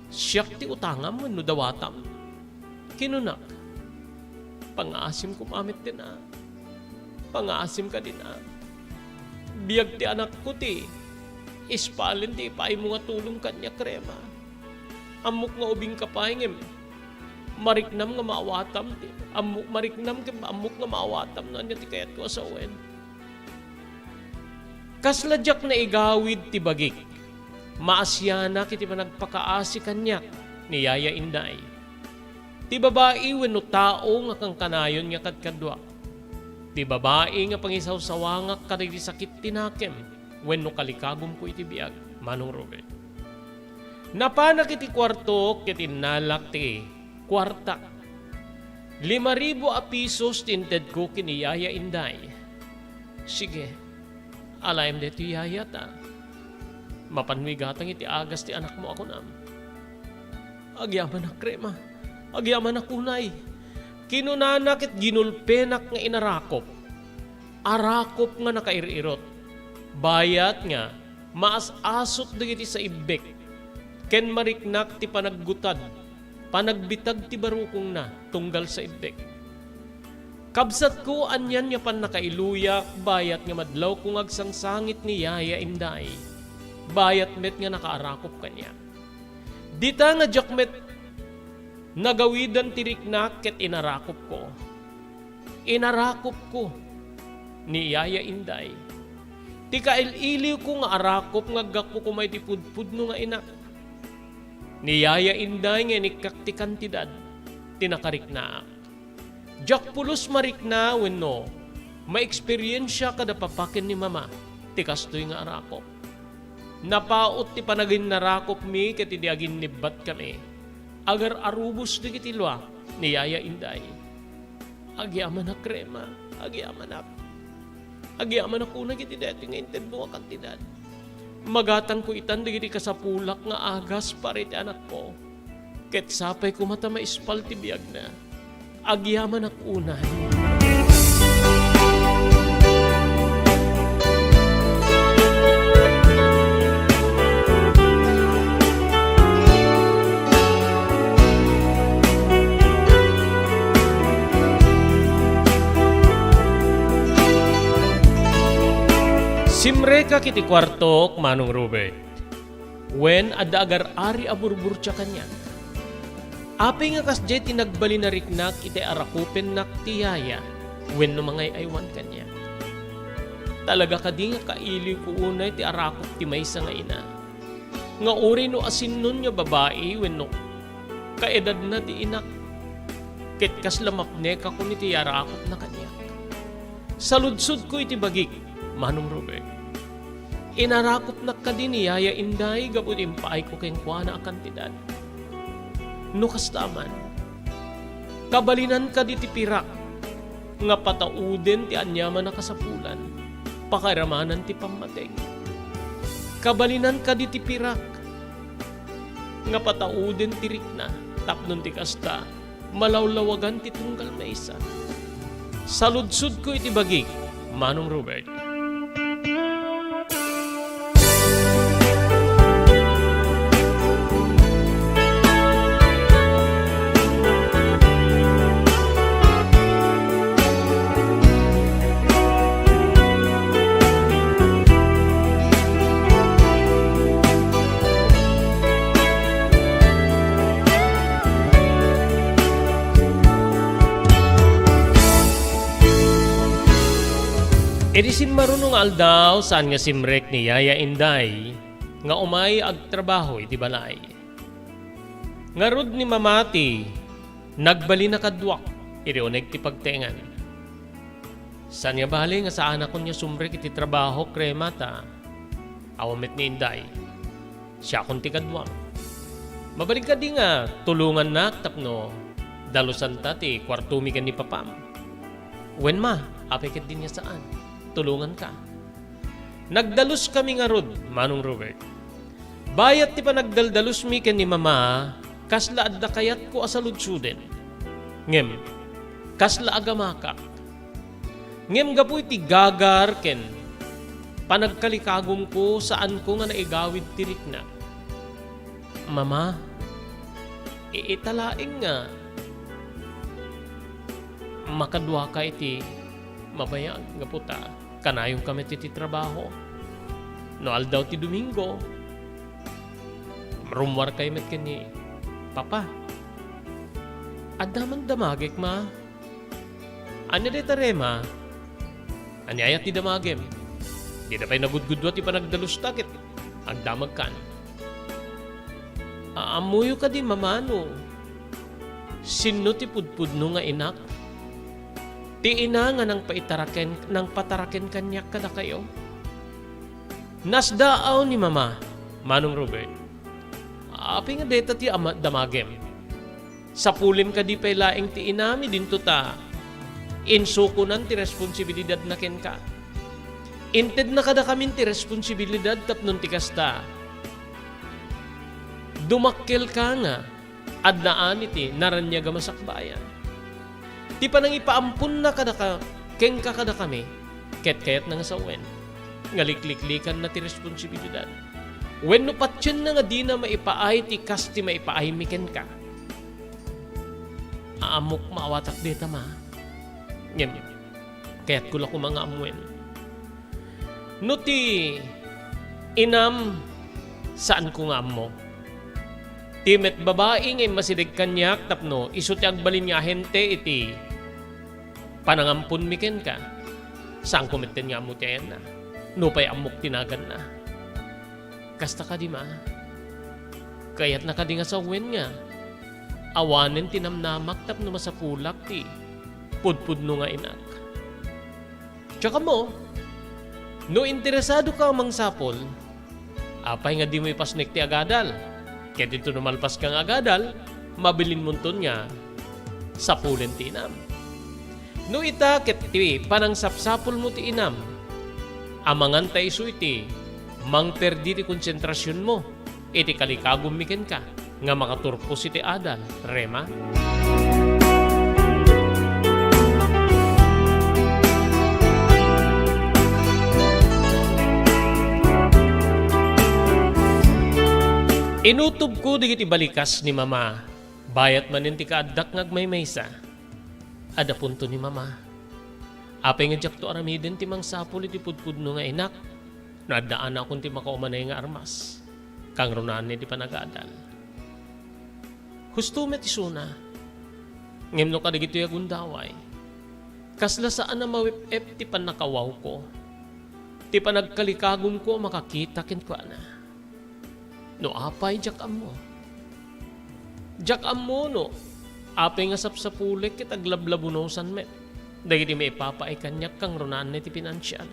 A: siyak ti utangam no dawatam. Kinunak, pang-aasim kumamit din na. Pang-aasim ka din na. Biyag ti anak ko ti, ispalin ti paay mo nga tulong kanya krema. Amok nga ubing kapayngem, mariknam nga maawatam ti. Amok nga maawatam na anya ti kahit ko sa uwen. Kasladyak na igawid ti bagik. Maasyana kiti managpakaasi kanyak ni Yaya Inday. Ti babae wenno tao nga kang kanayon nga kadkadwa. Ti babae nga pangisaw-sawa nga kadagiti sakit tinakem wenno kalikagom ko iti biag Manong Robert. Napanak iti kwarto kiti nalak ti kwarta. 5,000 a pisos tinted ko kini Yaya Inday. Sige, alayam de ti Yaya ta. Mapanwigatang iti agas ti anak mo ako nam. Agyaman na krema, agyaman na kunay. Kinunanak at ginulpenak nga inarakop. Arakop nga nakairirot. Bayat nga, maas-asot dagiti sa ibek. Ken mariknak ti panaggutad, panagbitag ti barukong na, tunggal sa ibek. Kabsat ko anyan nga pan nakailuyak, bayat nga madlaw kung agsangsangit ni Yaya Inday. Bayat met nga nakaarakop kanya. Dita nga jakmet nagawidan tirik na ket inarakop ko. Inarakop ko ni Yaya Inday. Ti kaililiw ko nga arakop nga gakpo ko may tipudpud no nga ina. Ni Yaya Inday nga nikak ti kantidad tinakarik na. Jak pulos marik na wenno ma-experiensya kada papakin ni mama ti kastoy nga arakop. Napaot ti panagin narakop mi ket ti agin nibat kami. Agar arubos di kitilwa ni Yaya Inday. Agi amanak krema, agi amanak. Agi amanak una kiti deti nga inted mo kantidad. Magatang ko itan di kiti kasapulak nga agas parit anak ko. Ket sapay ko mata maispal ti biyag na. Agi amanak unay. Simre ka kiti kwartok, Manong Robert. When ada agar ari aburbur tsa kanya. Api nga kasjay tinagbali na riknak iti arakupen nak tiyaya. When no mangay aywan kanya. Talaga ka di nga kaili ko unay ti arakop ti maysa nga ina. Nga uri no asin nun nga babae when no kaedad na ti inak. Ket kaslamapne ka kun iti arakop na kanya. Saludsud ko iti bagik, Manong Robert. Inarakop na ka din ni Yaya Inday gabut impaay ko keng kuana ang kantidad. No kastaman, kabalinan ka di ti pirak, nga patauden ti anyaman na kasapulan, pakaramanan ti pamateng. Kabalinan ka di ti pirak, nga patauden ti rikna, tapnon ti kasta, malawlawagan ti tunggal na isa. Saludsud ko iti bagik, Manong Robert. Edisin marunong aldaw saan nga simrek ni Yaya Inday nga umay agtrabaho iti balay. Ngarud ni mamati nagbali na kadwak iti uneg ti pagtengan. Saan nga bali nga saan ako niya sumrek iti trabaho kremata awamet ni Inday. Siya akong ti kadwak. Mabalik ka di nga tulungan na tapno dalusan ta ti kwartumi kan ni papam. Wen ma apikit din niya saan. Tulungan ka. Nagdalus kami nga rod, Manong Robert. Bayat ti pa nagdaldalus mi ken ni mama, kasla adda kayat ko asaludsuden. Ngem, kasla agamaka. Ngem gapu iti gagar ken panagkalikagom ko saan ko nga naigawid tirik na. Mama, iitalaing nga makadwa ka iti mabayag nga puta. Kanayong kami ti trabaho. No aldaw ti Domingo. Rumwar kay met kani. Papa, adamang damagek ma. Anya de tarema? Anyayat ti damagem. Di na pa'y nagudgudwa ti panagdalus takit. Agdamag kan. Aamuyo ka di mamano. Sino ti pudpudno nga inak? Ti ina nga nang pataraken kanyak kada kayo. Nasdaaw ni mama, Manong Robert. Api nga deta ti damagem. Sa pulim ka di pay laing ti inami dinto ta. Insukunan ti responsibilidad na ken ka. Inted na kada kamin ti responsibilidad tapnon ti kasta. Dumakkel ka nga adnaan iti naranyaga masakbayan. Ti panang ipaampun na kada ka, keng ka kada kami, ket-kayat na nga sa wen. Ngalik-liklikan na ti responsibilidad. When no patyan na nga di na maipaay ti kasti maipaay miken ka. Aamok maawatak deta ma. Ngem, kaya't kula ko mga amwen. No ti inam saan ko nga mo. Timet babae ngay masidig kanyak tapno isut agbalin nga hente iti panangampun miken ka. Saan kumiten nga mo tiyan na? Nupay amok tinagan na. Kasta ka di ma? Kaya't nakadi nga sa wen nga. Awanen tinamnamak tapno masapulak ti. Pudpudno nga inak. Tsaka mo, no interesado ka mang sapol, apay nga di mo ipasnek ti agadal. Kaya dito numalpas kang agadal, mabilin mo nga sapulin ti inam. No ita ket ti panang sapsapul mo ti inam, amangan ta isu iti, mang perdi ti konsentrasyon mo, iti kalikagum miken ka, nga makaturpos iti adal, rema. Inutob ko digiti balikas ni mama, bayat manin ti kaadak ngagmaymaysa. Ada punto ni mama. Apay nga jak to aramiden ti mangsapul iti pudpudno nga inak. Nadaan akong ti makaumanay nga armas. Kang runaan ni ti panagadal. Husto met isuna. Ngem no kadigito ya gundaway. Kasla saan na mawip-ep ti panakawaw ko. Ti panagkalikagum ko makakita ken kwa na. No apay jak ammo. Jak ammo no. Apay nga sapsapulik kit aglablabunosan met. Dagiti may papaay kanyak kang runaan na iti pinansyal.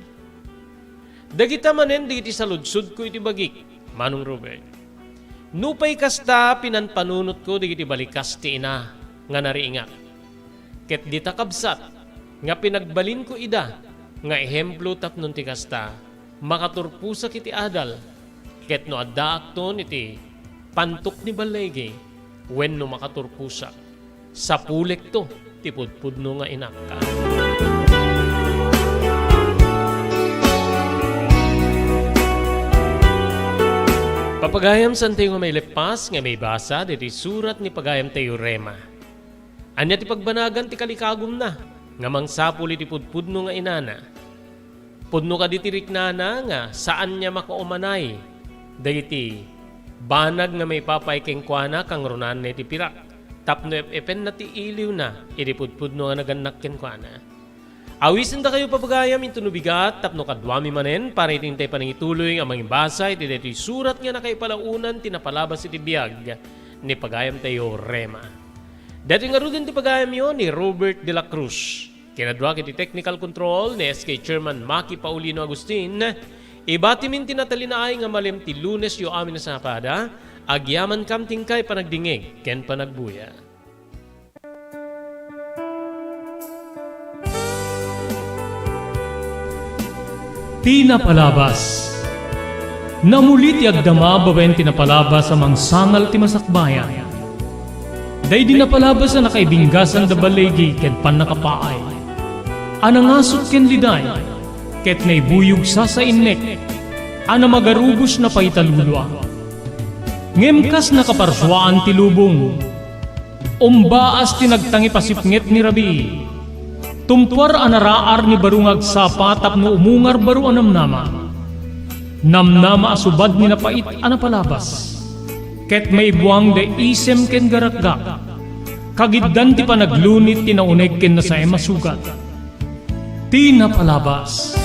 A: Dagita manen digiti saludsud ko iti bagik. Manong Robert. Nupay kasta pinanpanunot ko digiti balikas ti ina nga nariingat. Ket di takabsat nga pinagbalin ko ida nga ehemplo tapnon ti kasta makaturpusa kiti adal. Ket no adda akton iti pantok ni balege when no makaturpusak sa pulik to ti pudpudno nga inak ka. Papagayam san tayo nga may lepas nga may basa diti surat ni pagayam tayo rema. Anya ti pagbanagan ti kalikagum na nga mangsapul iti pudpudno nga inana. Pudno ka ditirik nana nga saan niya makaumanay dagiti banag nga may papay keng kuana kang runan na iti pirak. Tapno epen na ti iliw na iti pudpudno nga naganak ken kuana. Awisin da kayo papagayam into nubigat tapno kadwami manen para itintay panangituloy ang mga basa iti dito surat nga nakaipalaunan tinapalabas iti biyag ni pagayam tayo rema. Dati nga rin ti pagayam yun ni Robert de la Cruz. Kinadwa iti technical control ni SK Chairman Maki Paulino Agustin. Ibati min tinatalinaay nga malim ti Lunes yo amin na sapada, agyaman kam tingkay panagdingig, ken panagbuya.
G: Tinapalabas. Namulit ti agdama bawen tinapalabas amang sangal ti masakbayan. Day dinapalabas na nakaibinggasan da balegi ken panakapaay. Anangasot ken liday. Ket naibuyog sa innek, ana magarubos na paitalulwa. Ngemkas nakaparswaan ti lubong, umbaas tinagtangi pasipnget ni Rabi. Tumpar anaraar ni barungag sapa tapno umungar baru anamnama. Namnama asubad ni napait anapalabas. Ket may buwang de isem ken garakgak. Kagiddan ti panaglunit tinauneg ken na sa emasugat. Tinapalabas.